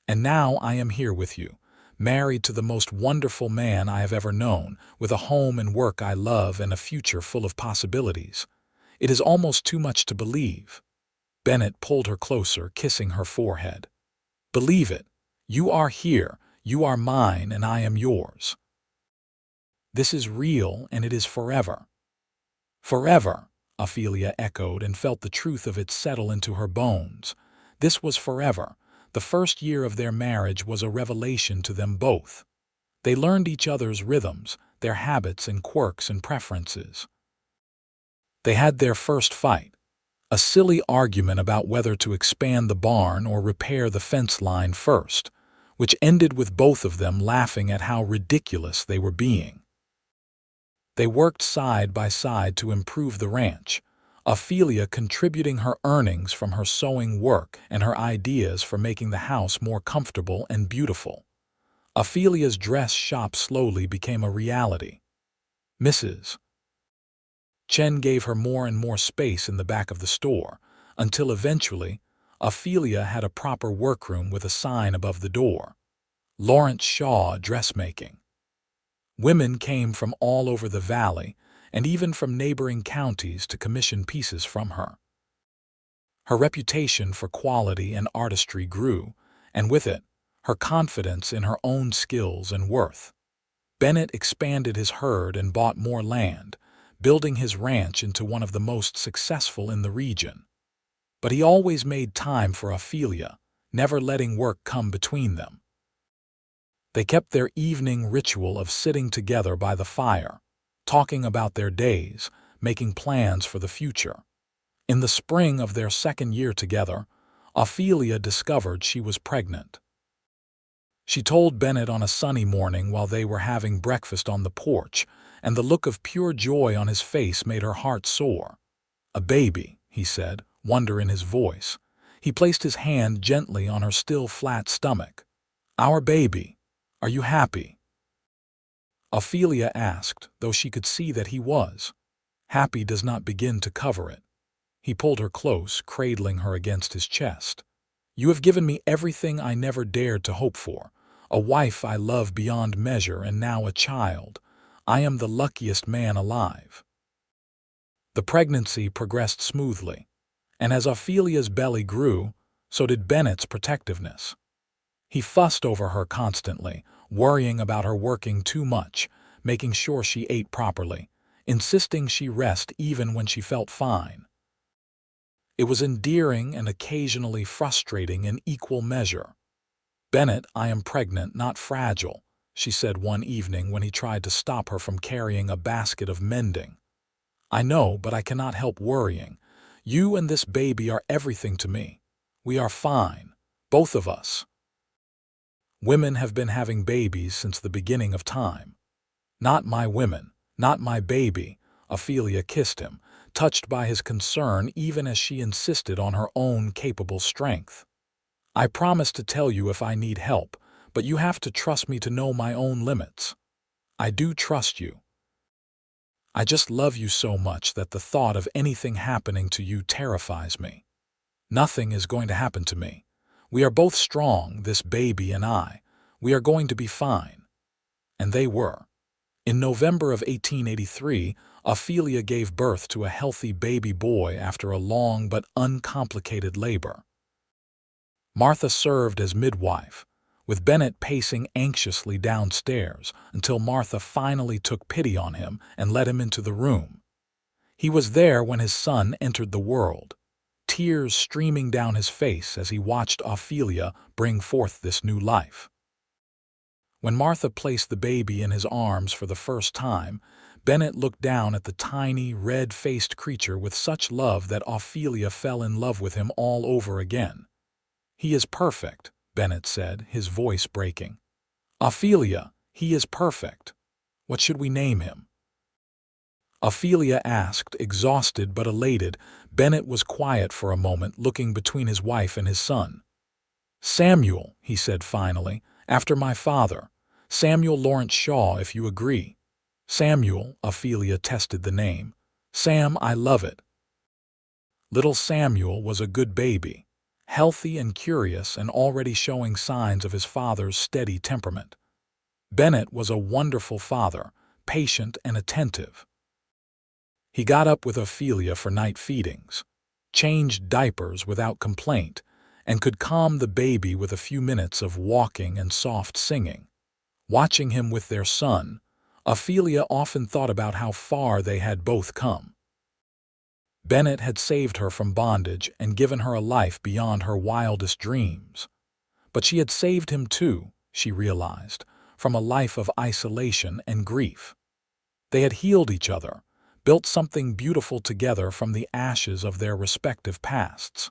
[SPEAKER 1] And now I am here with you, married to the most wonderful man I have ever known, with a home and work I love and a future full of possibilities. It is almost too much to believe." Bennett pulled her closer, kissing her forehead. "Believe it. You are here, you are mine, and I am yours. This is real, and it is forever." "Forever," Ophelia echoed and felt the truth of it settle into her bones. This was forever. The first year of their marriage was a revelation to them both. They learned each other's rhythms, their habits and quirks and preferences. They had their first fight, a silly argument about whether to expand the barn or repair the fence line first, which ended with both of them laughing at how ridiculous they were being. They worked side by side to improve the ranch, Ophelia contributing her earnings from her sewing work and her ideas for making the house more comfortable and beautiful. Ophelia's dress shop slowly became a reality. Mrs. Chen gave her more and more space in the back of the store, until eventually, Ophelia had a proper workroom with a sign above the door. Laurent Shaw Dressmaking. Women came from all over the valley, and even from neighboring counties to commission pieces from her. Her reputation for quality and artistry grew, and with it, her confidence in her own skills and worth. Bennett expanded his herd and bought more land, building his ranch into one of the most successful in the region. But he always made time for Ophelia, never letting work come between them. They kept their evening ritual of sitting together by the fire, talking about their days, making plans for the future. In the spring of their second year together, Ophelia discovered she was pregnant. She told Bennett on a sunny morning while they were having breakfast on the porch, and the look of pure joy on his face made her heart soar. "A baby," he said, wonder in his voice. He placed his hand gently on her still flat stomach. "Our baby. Are you happy?" Ophelia asked, though she could see that he was. Happy does not begin to cover it. He pulled her close, cradling her against his chest. "You have given me everything I never dared to hope for, a wife I love beyond measure, and now a child. I am the luckiest man alive." The pregnancy progressed smoothly, and as Ophelia's belly grew, so did Bennett's protectiveness. He fussed over her constantly, worrying about her working too much, making sure she ate properly, insisting she rest even when she felt fine. It was endearing and occasionally frustrating in equal measure. "Bennett, I am pregnant, not fragile," she said one evening when he tried to stop her from carrying a basket of mending. "I know, but I cannot help worrying. You and this baby are everything to me. We are fine, both of us. Women have been having babies since the beginning of time. Not my women, not my baby." Ophelia kissed him, touched by his concern even as she insisted on her own capable strength. "I promise to tell you if I need help, but you have to trust me to know my own limits. I do trust you. I just love you so much that the thought of anything happening to you terrifies me. Nothing is going to happen to me. We are both strong, this baby and I. We are going to be fine." And they were. In November of 1883, Ophelia gave birth to a healthy baby boy after a long but uncomplicated labor. Martha served as midwife, with Bennett pacing anxiously downstairs until Martha finally took pity on him and let him into the room. He was there when his son entered the world, tears streaming down his face as he watched Ophelia bring forth this new life. When Martha placed the baby in his arms for the first time, Bennett looked down at the tiny, red-faced creature with such love that Ophelia fell in love with him all over again. "He is perfect," Bennett said, his voice breaking. "Ophelia, he is perfect. What should we name him?" Ophelia asked, exhausted but elated. Bennett was quiet for a moment, looking between his wife and his son. "Samuel," he said finally, "after my father. Samuel Laurent Shaw, if you agree." "Samuel," Ophelia tested the name. "Sam, I love it." Little Samuel was a good baby, healthy and curious and already showing signs of his father's steady temperament. Bennett was a wonderful father, patient and attentive. He got up with Ophelia for night feedings, changed diapers without complaint, and could calm the baby with a few minutes of walking and soft singing. Watching him with their son, Ophelia often thought about how far they had both come. Bennett had saved her from bondage and given her a life beyond her wildest dreams. But she had saved him too, she realized, from a life of isolation and grief. They had healed each other, built something beautiful together from the ashes of their respective pasts.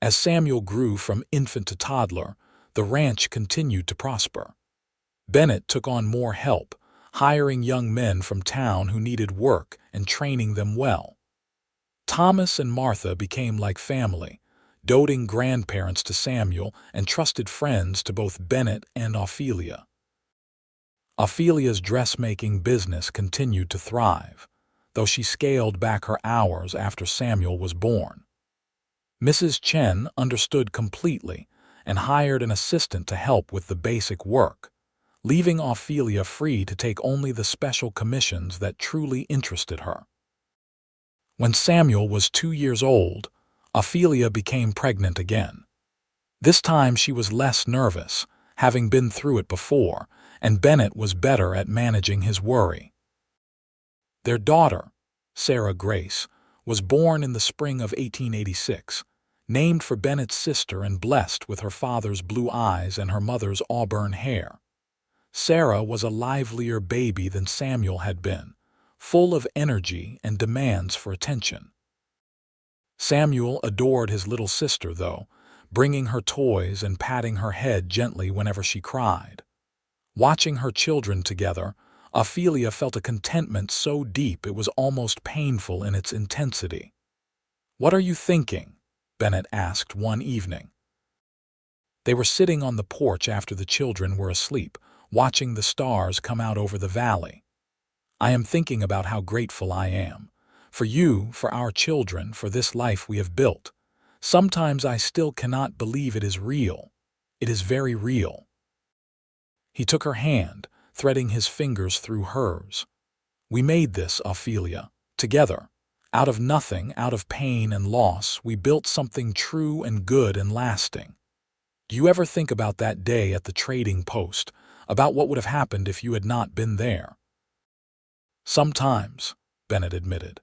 [SPEAKER 1] As Samuel grew from infant to toddler, the ranch continued to prosper. Bennett took on more help, hiring young men from town who needed work and training them well. Thomas and Martha became like family, doting grandparents to Samuel and trusted friends to both Bennett and Ophelia. Ophelia's dressmaking business continued to thrive, though she scaled back her hours after Samuel was born. Mrs. Chen understood completely and hired an assistant to help with the basic work, leaving Ophelia free to take only the special commissions that truly interested her. When Samuel was 2 years old, Ophelia became pregnant again. This time she was less nervous, having been through it before, and Bennett was better at managing his worry. Their daughter, Sarah Grace, was born in the spring of 1886, named for Bennett's sister and blessed with her father's blue eyes and her mother's auburn hair. Sarah was a livelier baby than Samuel had been, full of energy and demands for attention. Samuel adored his little sister, though, bringing her toys and patting her head gently whenever she cried. Watching her children together, Ophelia felt a contentment so deep it was almost painful in its intensity. "What are you thinking?" Bennett asked one evening. They were sitting on the porch after the children were asleep, watching the stars come out over the valley. "I am thinking about how grateful I am. For you, for our children, for this life we have built. Sometimes I still cannot believe it is real. It is very real." He took her hand, threading his fingers through hers. "We made this, Ophelia, together. Out of nothing, out of pain and loss, we built something true and good and lasting. Do you ever think about that day at the trading post, about what would have happened if you had not been there?" "Sometimes," Bennett admitted.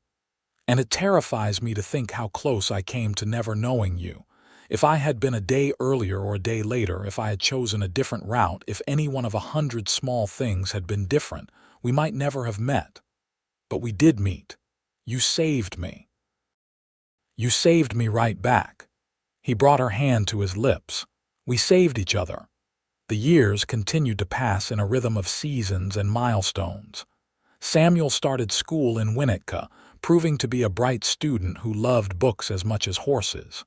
[SPEAKER 1] "And it terrifies me to think how close I came to never knowing you. If I had been a day earlier or a day later, if I had chosen a different route, if any one of 100 small things had been different, we might never have met. But we did meet. You saved me. You saved me right back." He brought her hand to his lips. "We saved each other." The years continued to pass in a rhythm of seasons and milestones. Samuel started school in Winnetka, proving to be a bright student who loved books as much as horses.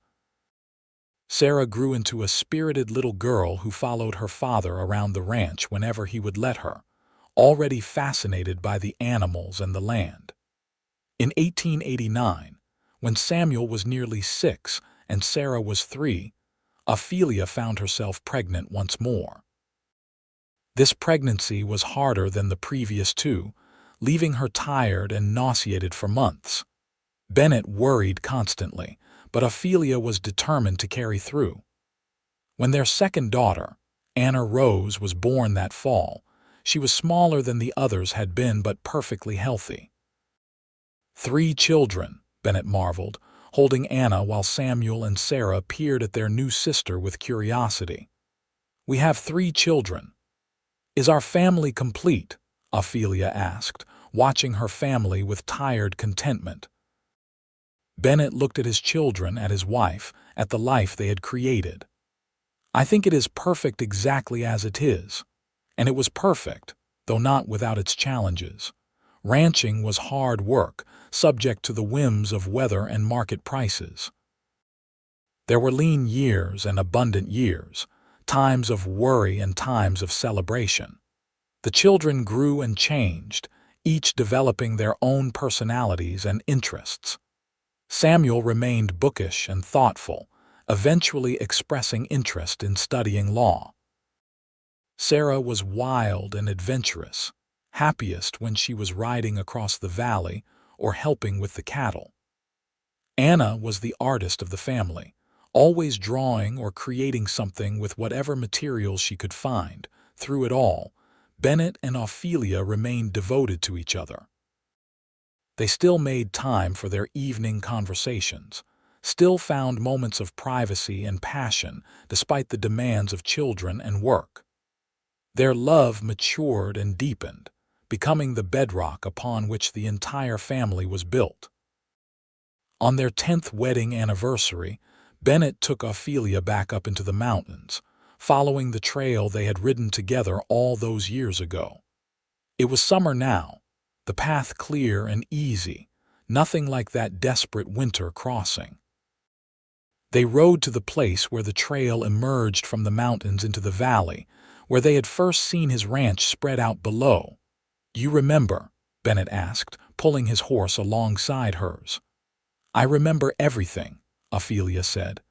[SPEAKER 1] Sarah grew into a spirited little girl who followed her father around the ranch whenever he would let her, already fascinated by the animals and the land. In 1889, when Samuel was nearly 6 and Sarah was 3, Ophelia found herself pregnant once more. This pregnancy was harder than the previous two, leaving her tired and nauseated for months. Bennett worried constantly, but Ophelia was determined to carry through. When their second daughter, Anna Rose, was born that fall, she was smaller than the others had been but perfectly healthy. 3 children, Bennett marveled, holding Anna while Samuel and Sarah peered at their new sister with curiosity. "We have 3 children. Is our family complete?" Ophelia asked, watching her family with tired contentment. Bennett looked at his children, at his wife, at the life they had created. "I think it is perfect exactly as it is." And it was perfect, though not without its challenges. Ranching was hard work, subject to the whims of weather and market prices. There were lean years and abundant years, times of worry and times of celebration. The children grew and changed, each developing their own personalities and interests. Samuel remained bookish and thoughtful, eventually expressing interest in studying law. Sarah was wild and adventurous, happiest when she was riding across the valley or helping with the cattle. Anna was the artist of the family, always drawing or creating something with whatever materials she could find. Through it all, Bennett and Ophelia remained devoted to each other. They still made time for their evening conversations, still found moments of privacy and passion despite the demands of children and work. Their love matured and deepened, becoming the bedrock upon which the entire family was built. On their 10th wedding anniversary, Bennett took Ophelia back up into the mountains, following the trail they had ridden together all those years ago. It was summer now, the path clear and easy, nothing like that desperate winter crossing. They rode to the place where the trail emerged from the mountains into the valley, where they had first seen his ranch spread out below. "You remember?" Bennett asked, pulling his horse alongside hers. "I remember everything," Ophelia said.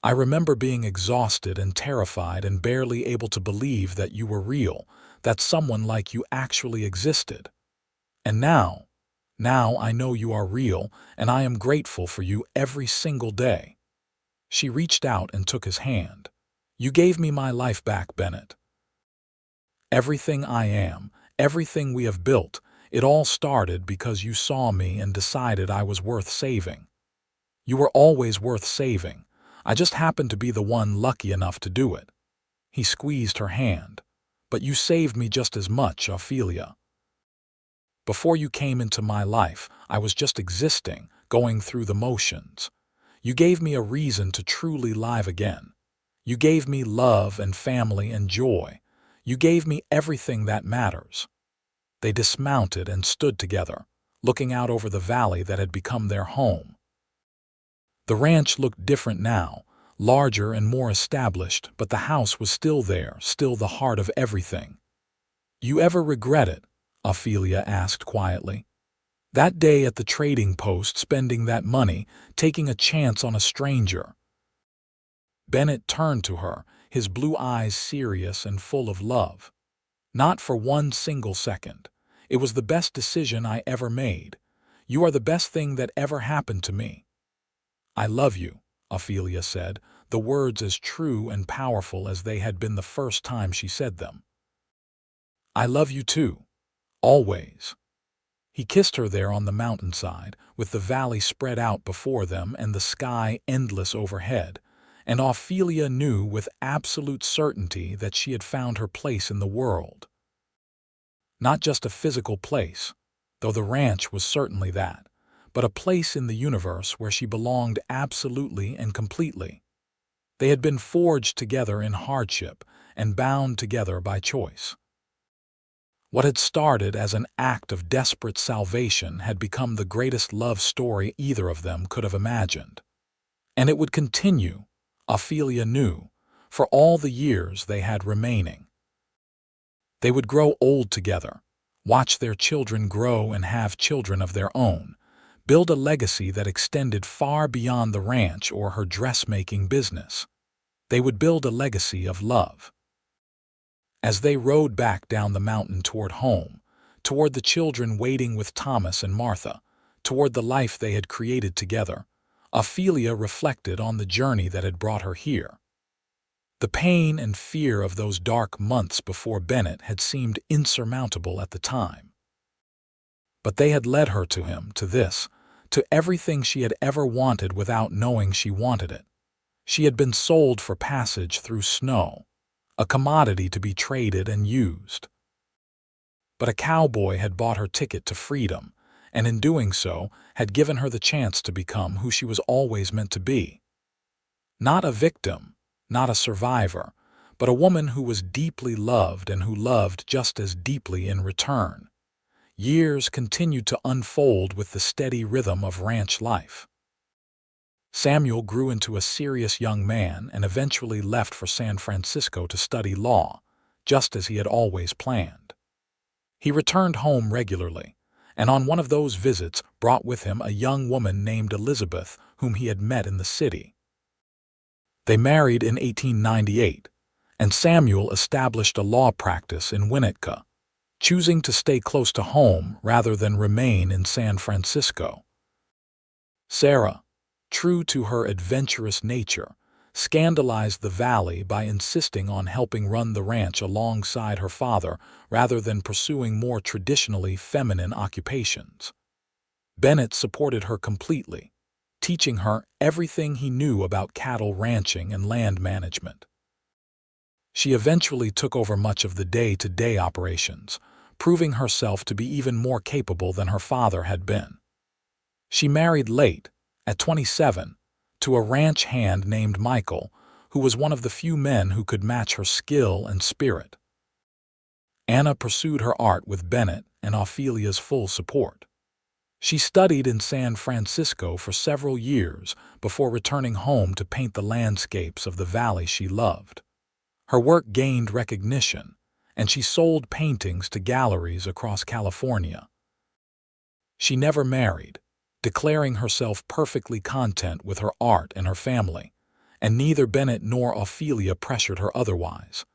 [SPEAKER 1] "I remember being exhausted and terrified and barely able to believe that you were real, that someone like you actually existed. And now I know you are real, and I am grateful for you every single day." She reached out and took his hand. "You gave me my life back, Bennett. Everything I am, everything we have built, it all started because you saw me and decided I was worth saving. You were always worth saving. I just happened to be the one lucky enough to do it." He squeezed her hand. "But you saved me just as much, Ophelia. Before you came into my life, I was just existing, going through the motions. You gave me a reason to truly live again. You gave me love and family and joy. You gave me everything that matters." They dismounted and stood together, looking out over the valley that had become their home. The ranch looked different now, larger and more established, but the house was still there, still the heart of everything. "You ever regret it?" Ophelia asked quietly. "That day at the trading post, spending that money, taking a chance on a stranger?" Bennett turned to her, his blue eyes serious and full of love. "Not for one single second. It was the best decision I ever made. You are the best thing that ever happened to me." "I love you," Ophelia said, the words as true and powerful as they had been the first time she said them. "I love you too. Always." He kissed her there on the mountainside, with the valley spread out before them and the sky endless overhead, and Ophelia knew with absolute certainty that she had found her place in the world. Not just a physical place, though the ranch was certainly that, but a place in the universe where she belonged absolutely and completely. They had been forged together in hardship and bound together by choice. What had started as an act of desperate salvation had become the greatest love story either of them could have imagined. And it would continue, Ophelia knew, for all the years they had remaining. They would grow old together, watch their children grow and have children of their own, build a legacy that extended far beyond the ranch or her dressmaking business. They would build a legacy of love. As they rode back down the mountain toward home, toward the children waiting with Thomas and Martha, toward the life they had created together, Ophelia reflected on the journey that had brought her here. The pain and fear of those dark months before Bennett had seemed insurmountable at the time. But they had led her to him, to this, to everything she had ever wanted without knowing she wanted it. She had been sold for passage through snow, a commodity to be traded and used. But a cowboy had bought her ticket to freedom, and in doing so had given her the chance to become who she was always meant to be. Not a victim, not a survivor, but a woman who was deeply loved and who loved just as deeply in return. Years continued to unfold with the steady rhythm of ranch life. Samuel grew into a serious young man and eventually left for San Francisco to study law, just as he had always planned. He returned home regularly, and on one of those visits brought with him a young woman named Elizabeth whom he had met in the city. They married in 1898, and Samuel established a law practice in Winnetka, choosing to stay close to home rather than remain in San Francisco. Sarah, true to her adventurous nature, scandalized the valley by insisting on helping run the ranch alongside her father rather than pursuing more traditionally feminine occupations. Bennett supported her completely, teaching her everything he knew about cattle ranching and land management. She eventually took over much of the day-to-day operations, proving herself to be even more capable than her father had been. She married late, at 27, to a ranch hand named Michael, who was one of the few men who could match her skill and spirit. Anna pursued her art with Bennett and Ophelia's full support. She studied in San Francisco for several years before returning home to paint the landscapes of the valley she loved. Her work gained recognition, and she sold paintings to galleries across California. She never married, declaring herself perfectly content with her art and her family, and neither Bennett nor Ophelia pressured her otherwise.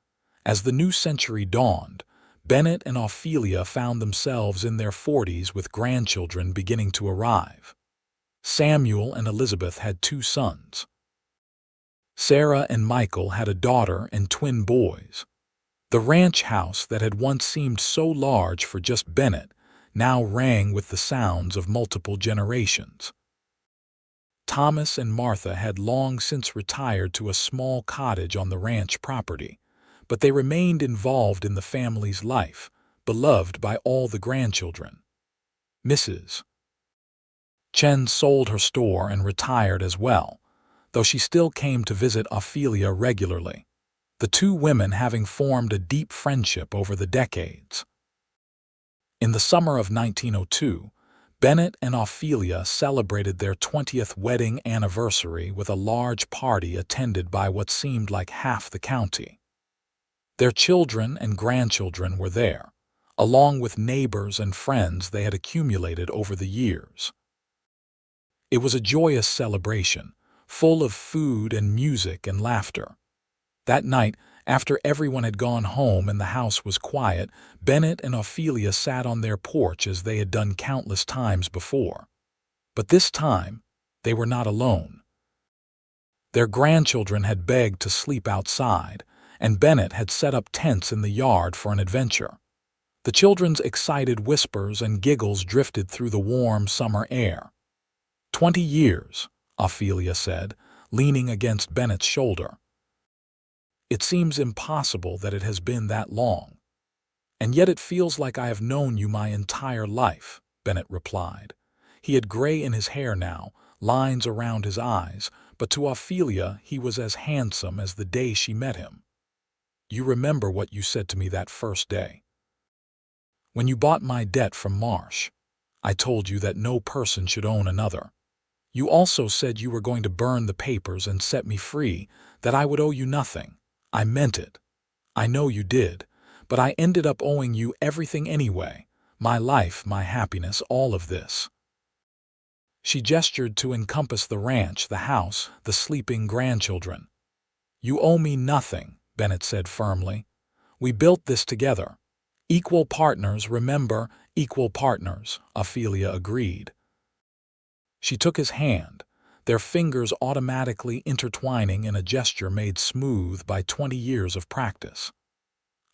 [SPEAKER 1] As the new century dawned, Bennett and Ophelia found themselves in their 40s with grandchildren beginning to arrive. Samuel and Elizabeth had 2 sons. Sarah and Michael had a daughter and twin boys. The ranch house that had once seemed so large for just Bennett now rang with the sounds of multiple generations. Thomas and Martha had long since retired to a small cottage on the ranch property, but they remained involved in the family's life, beloved by all the grandchildren. Mrs. Chen sold her store and retired as well, though she still came to visit Ophelia regularly, the 2 women having formed a deep friendship over the decades. In the summer of 1902, Bennett and Ophelia celebrated their 20th wedding anniversary with a large party attended by what seemed like half the county. Their children and grandchildren were there, along with neighbors and friends they had accumulated over the years. It was a joyous celebration, full of food and music and laughter. That night, after everyone had gone home and the house was quiet, Bennett and Ophelia sat on their porch as they had done countless times before. But this time, they were not alone. Their grandchildren had begged to sleep outside, and Bennett had set up tents in the yard for an adventure. The children's excited whispers and giggles drifted through the warm summer air. 20 years, Ophelia said, leaning against Bennett's shoulder. It seems impossible that it has been that long. And yet it feels like I have known you my entire life, Bennett replied. He had gray in his hair now, lines around his eyes, but to Ophelia he was as handsome as the day she met him. You remember what you said to me that first day. When you bought my debt from Marsh, I told you that no person should own another. You also said you were going to burn the papers and set me free, that I would owe you nothing. I meant it. I know you did, but I ended up owing you everything anyway. My life, my happiness, all of this. She gestured to encompass the ranch, the house, the sleeping grandchildren. You owe me nothing, Bennett said firmly. We built this together. Equal partners, remember, equal partners, Ophelia agreed. She took his hand, their fingers automatically intertwining in a gesture made smooth by 20 years of practice.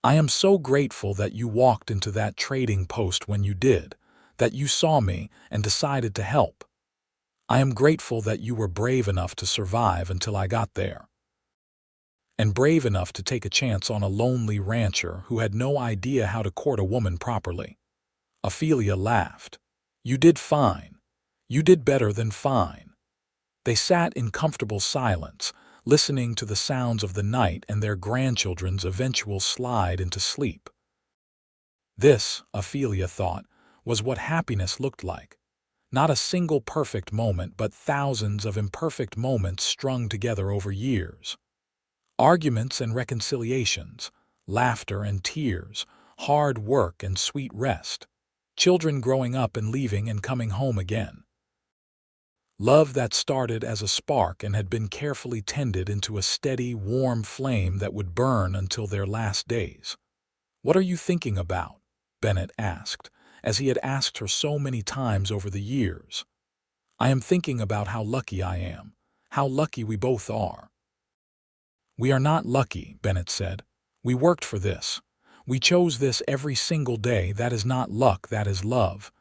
[SPEAKER 1] I am so grateful that you walked into that trading post when you did, that you saw me and decided to help. I am grateful that you were brave enough to survive until I got there. And brave enough to take a chance on a lonely rancher who had no idea how to court a woman properly. Ophelia laughed. You did fine. You did better than fine. They sat in comfortable silence, listening to the sounds of the night and their grandchildren's eventual slide into sleep. This, Ophelia thought, was what happiness looked like. Not a single perfect moment, but thousands of imperfect moments strung together over years. Arguments and reconciliations, laughter and tears, hard work and sweet rest, children growing up and leaving and coming home again. Love that started as a spark and had been carefully tended into a steady, warm flame that would burn until their last days. What are you thinking about? Bennett asked, as he had asked her so many times over the years. I am thinking about how lucky I am, how lucky we both are. We are not lucky, Bennett said. We worked for this. We chose this every single day. That is not luck, that is love.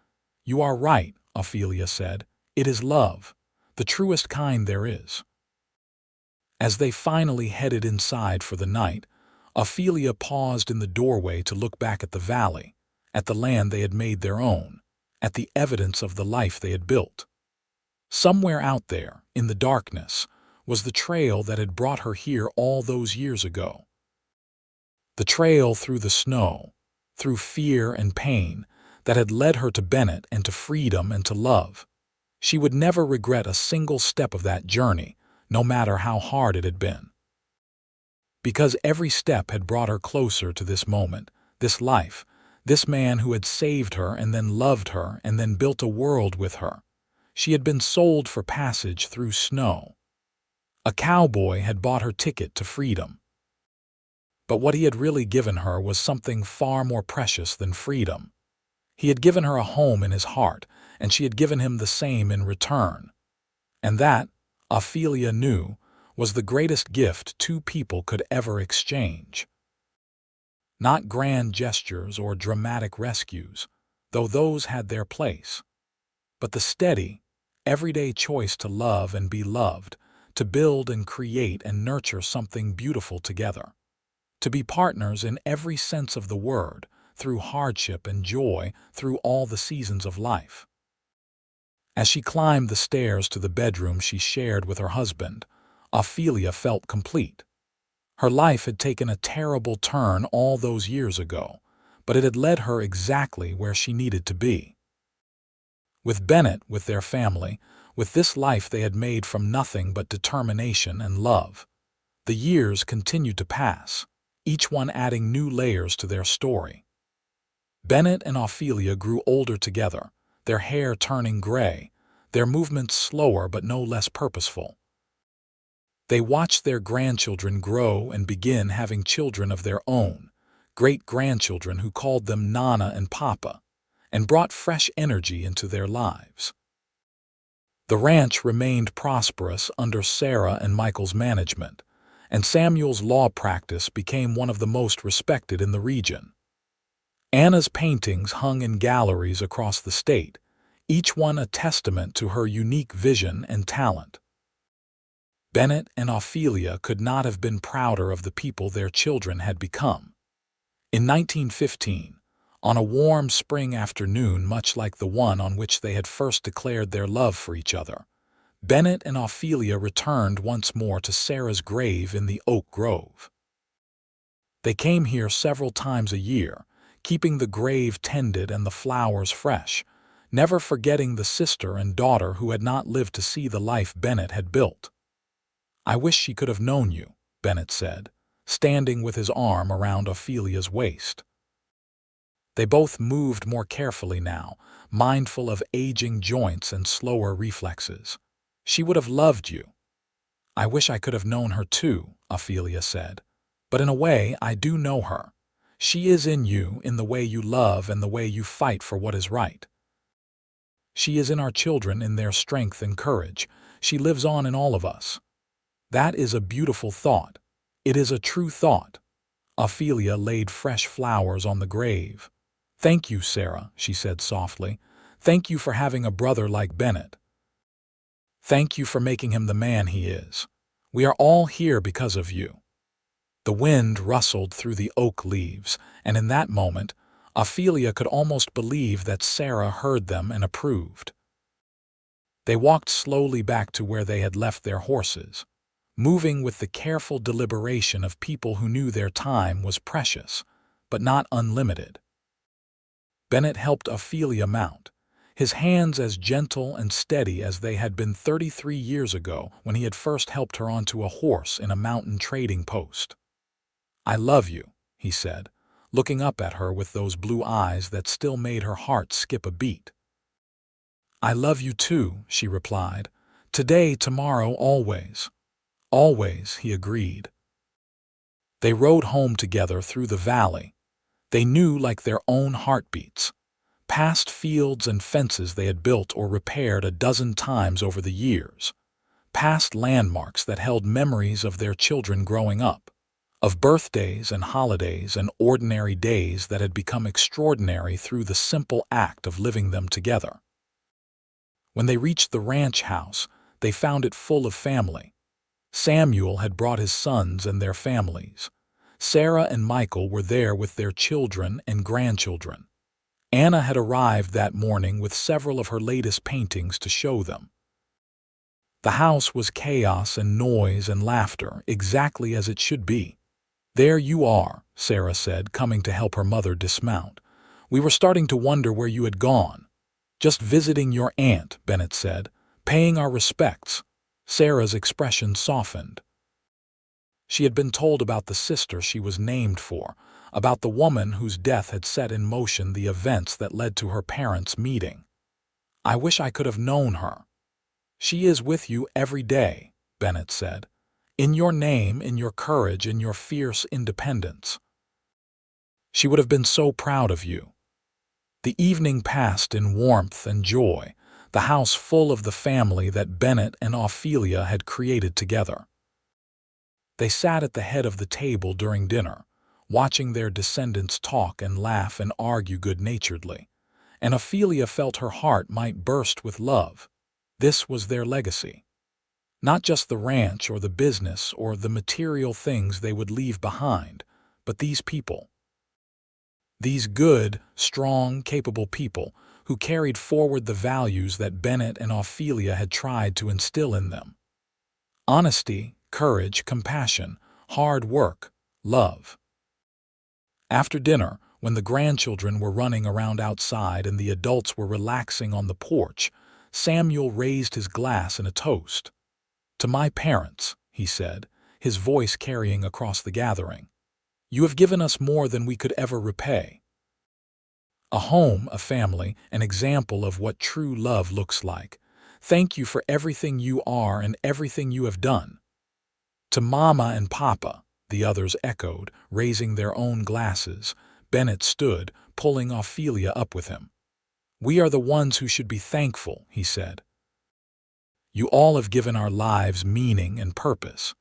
[SPEAKER 1] You are right, Ophelia said. It is love, the truest kind there is. As they finally headed inside for the night, Ophelia paused in the doorway to look back at the valley, at the land they had made their own, at the evidence of the life they had built. Somewhere out there, in the darkness, was the trail that had brought her here all those years ago. The trail through the snow, through fear and pain, that had led her to Bennett and to freedom and to love. She would never regret a single step of that journey, no matter how hard it had been. Because every step had brought her closer to this moment, this life, this man who had saved her and then loved her and then built a world with her. She had been sold for passage through snow. A cowboy had bought her ticket to freedom. But what he had really given her was something far more precious than freedom. He had given her a home in his heart, and she had given him the same in return. And that, Ophelia knew, was the greatest gift two people could ever exchange. Not grand gestures or dramatic rescues, though those had their place, but the steady, everyday choice to love and be loved, to build and create and nurture something beautiful together, to be partners in every sense of the word, through hardship and joy, through all the seasons of life. As she climbed the stairs to the bedroom she shared with her husband, Ophelia felt complete. Her life had taken a terrible turn all those years ago, but it had led her exactly where she needed to be. With Bennett, with their family, with this life they had made from nothing but determination and love. The years continued to pass, each one adding new layers to their story. Bennett and Ophelia grew older together, their hair turning gray, their movements slower but no less purposeful. They watched their grandchildren grow and begin having children of their own, great-grandchildren who called them Nana and Papa, and brought fresh energy into their lives. The ranch remained prosperous under Sarah and Michael's management, and Samuel's law practice became one of the most respected in the region. Anna's paintings hung in galleries across the state, each one a testament to her unique vision and talent. Bennett and Ophelia could not have been prouder of the people their children had become. In 1915, on a warm spring afternoon much like the one on which they had first declared their love for each other, Bennett and Ophelia returned once more to Sarah's grave in the oak grove. They came here several times a year, keeping the grave tended and the flowers fresh, never forgetting the sister and daughter who had not lived to see the life Bennett had built. "I wish she could have known you," Bennett said, standing with his arm around Ophelia's waist. They both moved more carefully now, mindful of aging joints and slower reflexes. "She would have loved you." "I wish I could have known her too," Ophelia said. "But in a way, I do know her. She is in you, in the way you love and the way you fight for what is right. She is in our children, in their strength and courage. She lives on in all of us." "That is a beautiful thought. It is a true thought." Ophelia laid fresh flowers on the grave. "Thank you, Sarah," she said softly. "Thank you for having a brother like Bennett. Thank you for making him the man he is. We are all here because of you." The wind rustled through the oak leaves, and in that moment, Ophelia could almost believe that Sarah heard them and approved. They walked slowly back to where they had left their horses, moving with the careful deliberation of people who knew their time was precious, but not unlimited. Bennett helped Ophelia mount, his hands as gentle and steady as they had been 33 years ago when he had first helped her onto a horse in a mountain trading post. "I love you," he said, looking up at her with those blue eyes that still made her heart skip a beat. "I love you too," she replied. "Today, tomorrow, always." "Always," he agreed. They rode home together through the valley. They knew like their own heartbeats, past fields and fences they had built or repaired a dozen times over the years, past landmarks that held memories of their children growing up, of birthdays and holidays and ordinary days that had become extraordinary through the simple act of living them together. When they reached the ranch house, they found it full of family. Samuel had brought his sons and their families. Sarah and Michael were there with their children and grandchildren. Anna had arrived that morning with several of her latest paintings to show them. The house was chaos and noise and laughter, exactly as it should be. "There you are," Sarah said, coming to help her mother dismount. "We were starting to wonder where you had gone." "Just visiting your aunt," Bennett said, "paying our respects." Sarah's expression softened. She had been told about the sister she was named for, about the woman whose death had set in motion the events that led to her parents' meeting. "I wish I could have known her." "She is with you every day," Bennett said. "In your name, in your courage, in your fierce independence. She would have been so proud of you." The evening passed in warmth and joy, the house full of the family that Bennett and Ophelia had created together. They sat at the head of the table during dinner, watching their descendants talk and laugh and argue good-naturedly, and Ophelia felt her heart might burst with love. This was their legacy. Not just the ranch or the business or the material things they would leave behind, but these people. These good, strong, capable people who carried forward the values that Bennett and Ophelia had tried to instill in them. Honesty, courage, compassion, hard work, love. After dinner, when the grandchildren were running around outside and the adults were relaxing on the porch, Samuel raised his glass in a toast. "To my parents," he said, his voice carrying across the gathering. "You have given us more than we could ever repay. A home, a family, an example of what true love looks like. Thank you for everything you are and everything you have done." To Mama and Papa, the others echoed, raising their own glasses. Bennett stood, pulling Ophelia up with him. "We are the ones who should be thankful," he said. "You all have given our lives meaning and purpose.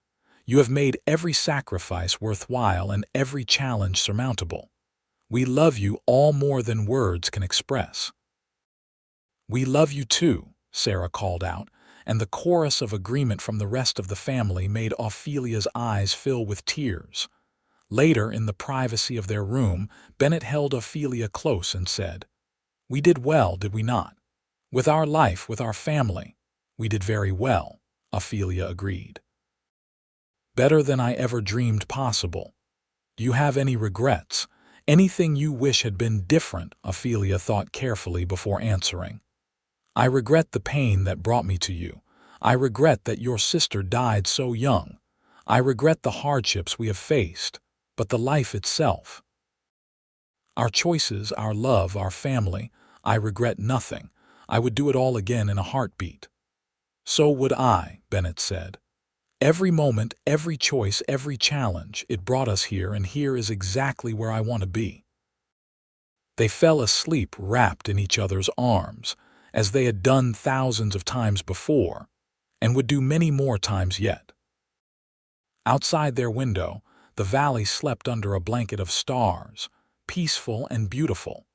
[SPEAKER 1] You have made every sacrifice worthwhile and every challenge surmountable. We love you all more than words can express." "We love you too," Sarah called out, and the chorus of agreement from the rest of the family made Ophelia's eyes fill with tears. Later, in the privacy of their room, Bennett held Ophelia close and said, "We did well, did we not? With our life, with our family, we did very well," Ophelia agreed. "Better than I ever dreamed possible. Do you have any regrets? Anything you wish had been different?" Ophelia thought carefully before answering. "I regret the pain that brought me to you. I regret that your sister died so young. I regret the hardships we have faced, but the life itself. Our choices, our love, our family, I regret nothing. I would do it all again in a heartbeat." "So would I," Bennett said. "Every moment, every choice, every challenge, it brought us here, and here is exactly where I want to be." They fell asleep wrapped in each other's arms, as they had done thousands of times before, and would do many more times yet. Outside their window, the valley slept under a blanket of stars, peaceful and beautiful,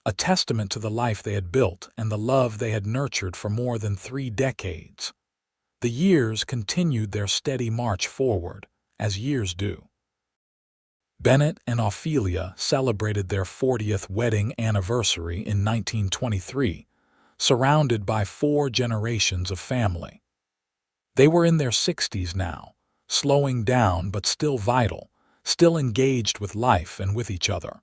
[SPEAKER 1] a testament to the life they had built and the love they had nurtured for more than 3 decades. The years continued their steady march forward, as years do. Bennett and Ophelia celebrated their 40th wedding anniversary in 1923, surrounded by 4 generations of family. They were in their 60s now, slowing down but still vital, still engaged with life and with each other.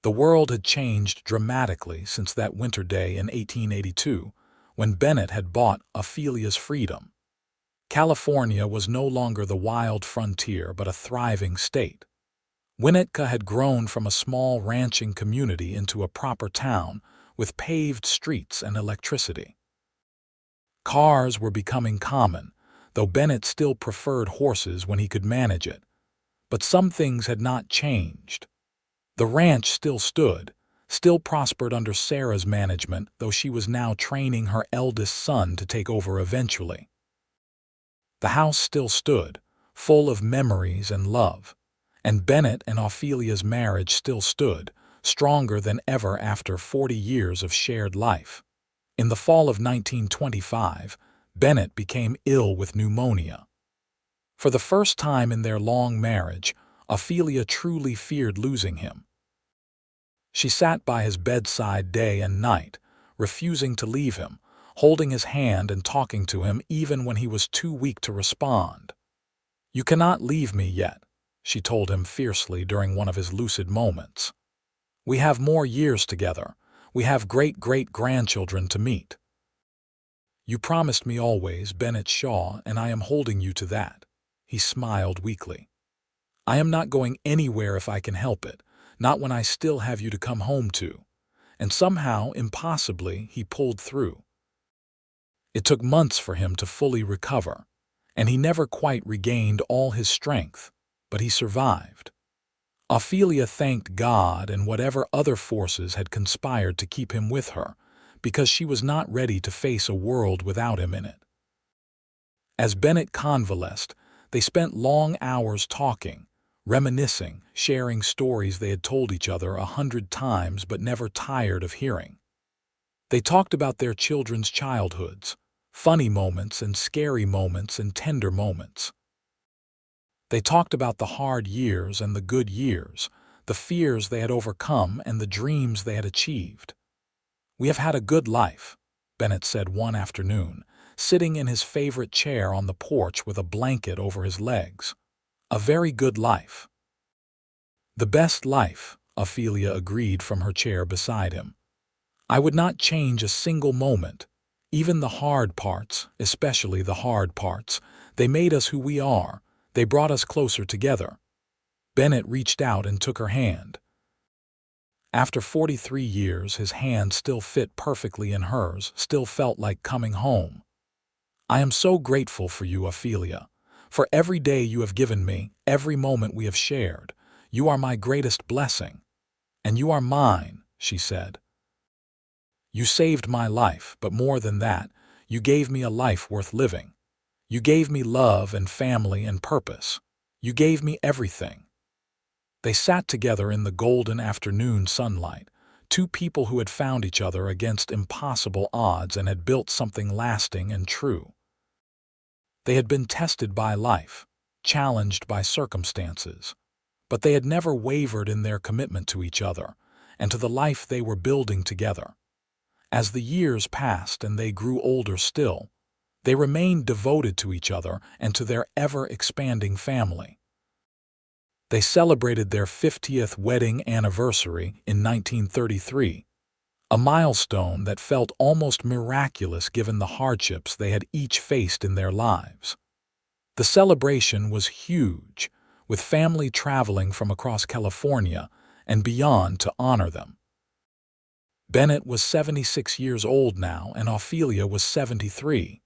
[SPEAKER 1] The world had changed dramatically since that winter day in 1882, when Bennett had bought Ophelia's freedom. California was no longer the wild frontier but a thriving state. Winnetka had grown from a small ranching community into a proper town with paved streets and electricity. Cars were becoming common, though Bennett still preferred horses when he could manage it. But some things had not changed. The ranch still stood, still prospered under Sarah's management, though she was now training her eldest son to take over eventually. The house still stood, full of memories and love, and Bennett and Ophelia's marriage still stood, stronger than ever after 40 years of shared life. In the fall of 1925, Bennett became ill with pneumonia. For the first time in their long marriage, Ophelia truly feared losing him. She sat by his bedside day and night, refusing to leave him, holding his hand and talking to him even when he was too weak to respond. "You cannot leave me yet," she told him fiercely during one of his lucid moments. "We have more years together. We have great-great-grandchildren to meet. You promised me always, Bennett Shaw, and I am holding you to that." He smiled weakly. "I am not going anywhere if I can help it, not when I still have you to come home to." And somehow, impossibly, he pulled through. It took months for him to fully recover, and he never quite regained all his strength, but he survived. Ophelia thanked God and whatever other forces had conspired to keep him with her, because she was not ready to face a world without him in it. As Bennett convalesced, they spent long hours talking, reminiscing, sharing stories they had told each other 100 times but never tired of hearing. They talked about their children's childhoods, funny moments and scary moments and tender moments. They talked about the hard years and the good years, the fears they had overcome and the dreams they had achieved. "We have had a good life," Bennett said one afternoon, sitting in his favorite chair on the porch with a blanket over his legs. "A very good life." "The best life," Ophelia agreed from her chair beside him. "I would not change a single moment. Even the hard parts, especially the hard parts, they made us who we are. They brought us closer together." Bennett reached out and took her hand. After 43 years, his hand still fit perfectly in hers, still felt like coming home. "I am so grateful for you, Ophelia, For every day you have given me, every moment we have shared. You are my greatest blessing. And you are mine, she said. You saved my life, but more than that, you gave me a life worth living. You gave me love and family and purpose. You gave me everything. They sat together in the golden afternoon sunlight, two people who had found each other against impossible odds and had built something lasting and true. They had been tested by life, challenged by circumstances, but they had never wavered in their commitment to each other and to the life they were building together. As the years passed and they grew older still, they remained devoted to each other and to their ever-expanding family. They celebrated their 50th wedding anniversary in 1933, a milestone that felt almost miraculous given the hardships they had each faced in their lives. The celebration was huge, with family traveling from across California and beyond to honor them. Bennett was 76 years old now, and Ophelia was 73.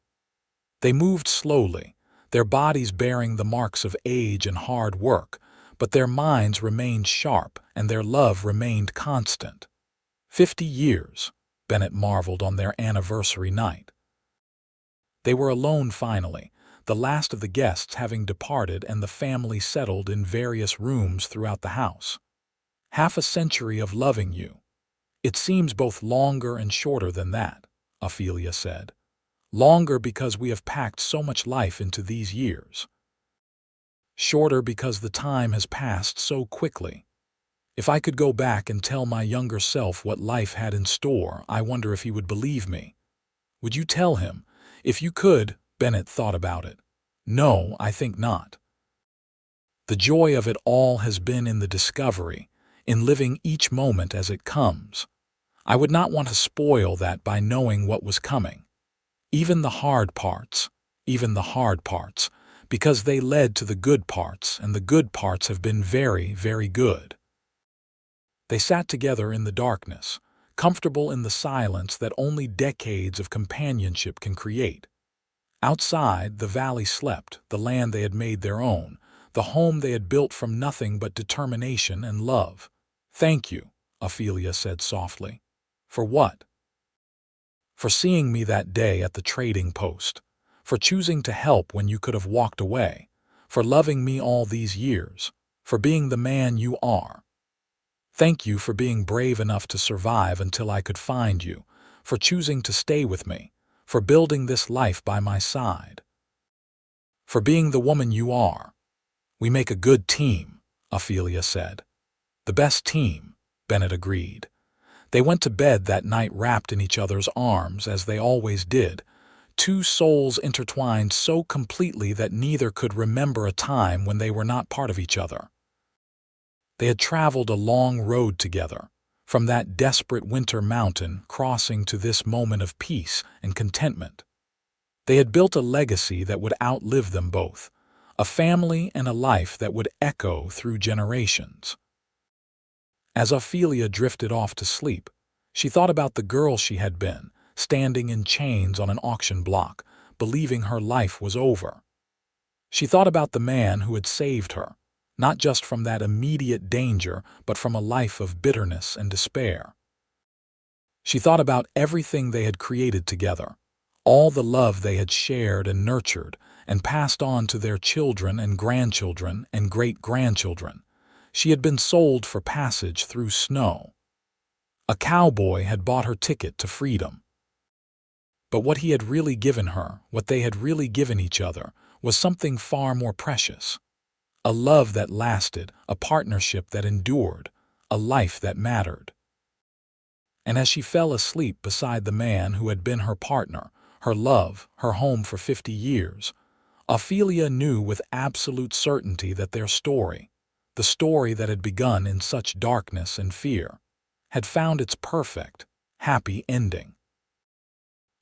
[SPEAKER 1] They moved slowly, their bodies bearing the marks of age and hard work, but their minds remained sharp and their love remained constant. 50 years, Bennett marveled on their anniversary night. They were alone finally, the last of the guests having departed and the family settled in various rooms throughout the house. Half a century of loving you. It seems both longer and shorter than that, Ophelia said. Longer because we have packed so much life into these years. Shorter because the time has passed so quickly. If I could go back and tell my younger self what life had in store, I wonder if he would believe me. Would you tell him? If you could, Bennett thought about it. No, I think not. The joy of it all has been in the discovery, in living each moment as it comes. I would not want to spoil that by knowing what was coming. Even the hard parts, because they led to the good parts, and the good parts have been very, very good. They sat together in the darkness, comfortable in the silence that only decades of companionship can create. Outside, the valley slept, the land they had made their own, the home they had built from nothing but determination and love. Thank you, Ophelia said softly. For what? For seeing me that day at the trading post, for choosing to help when you could have walked away, for loving me all these years, for being the man you are. Thank you for being brave enough to survive until I could find you, for choosing to stay with me, for building this life by my side. For being the woman you are. We make a good team, Ophelia said. The best team, Bennett agreed. They went to bed that night wrapped in each other's arms, as they always did, two souls intertwined so completely that neither could remember a time when they were not part of each other. They had traveled a long road together, from that desperate winter mountain crossing to this moment of peace and contentment. They had built a legacy that would outlive them both, a family and a life that would echo through generations. As Ophelia drifted off to sleep, she thought about the girl she had been, standing in chains on an auction block, believing her life was over. She thought about the man who had saved her, not just from that immediate danger, but from a life of bitterness and despair. She thought about everything they had created together, all the love they had shared and nurtured, and passed on to their children and grandchildren and great-grandchildren. She had been sold for passage through snow. A cowboy had bought her ticket to freedom. But what he had really given her, what they had really given each other, was something far more precious. A love that lasted, a partnership that endured, a life that mattered. And as she fell asleep beside the man who had been her partner, her love, her home for 50 years, Ophelia knew with absolute certainty that their story, the story that had begun in such darkness and fear, had found its perfect, happy ending.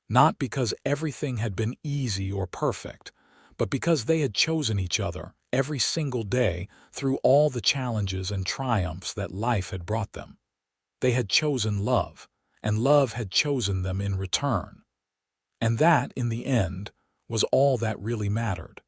[SPEAKER 1] Not because everything had been easy or perfect, but because they had chosen each other every single day through all the challenges and triumphs that life had brought them. They had chosen love, and love had chosen them in return. And that, in the end, was all that really mattered.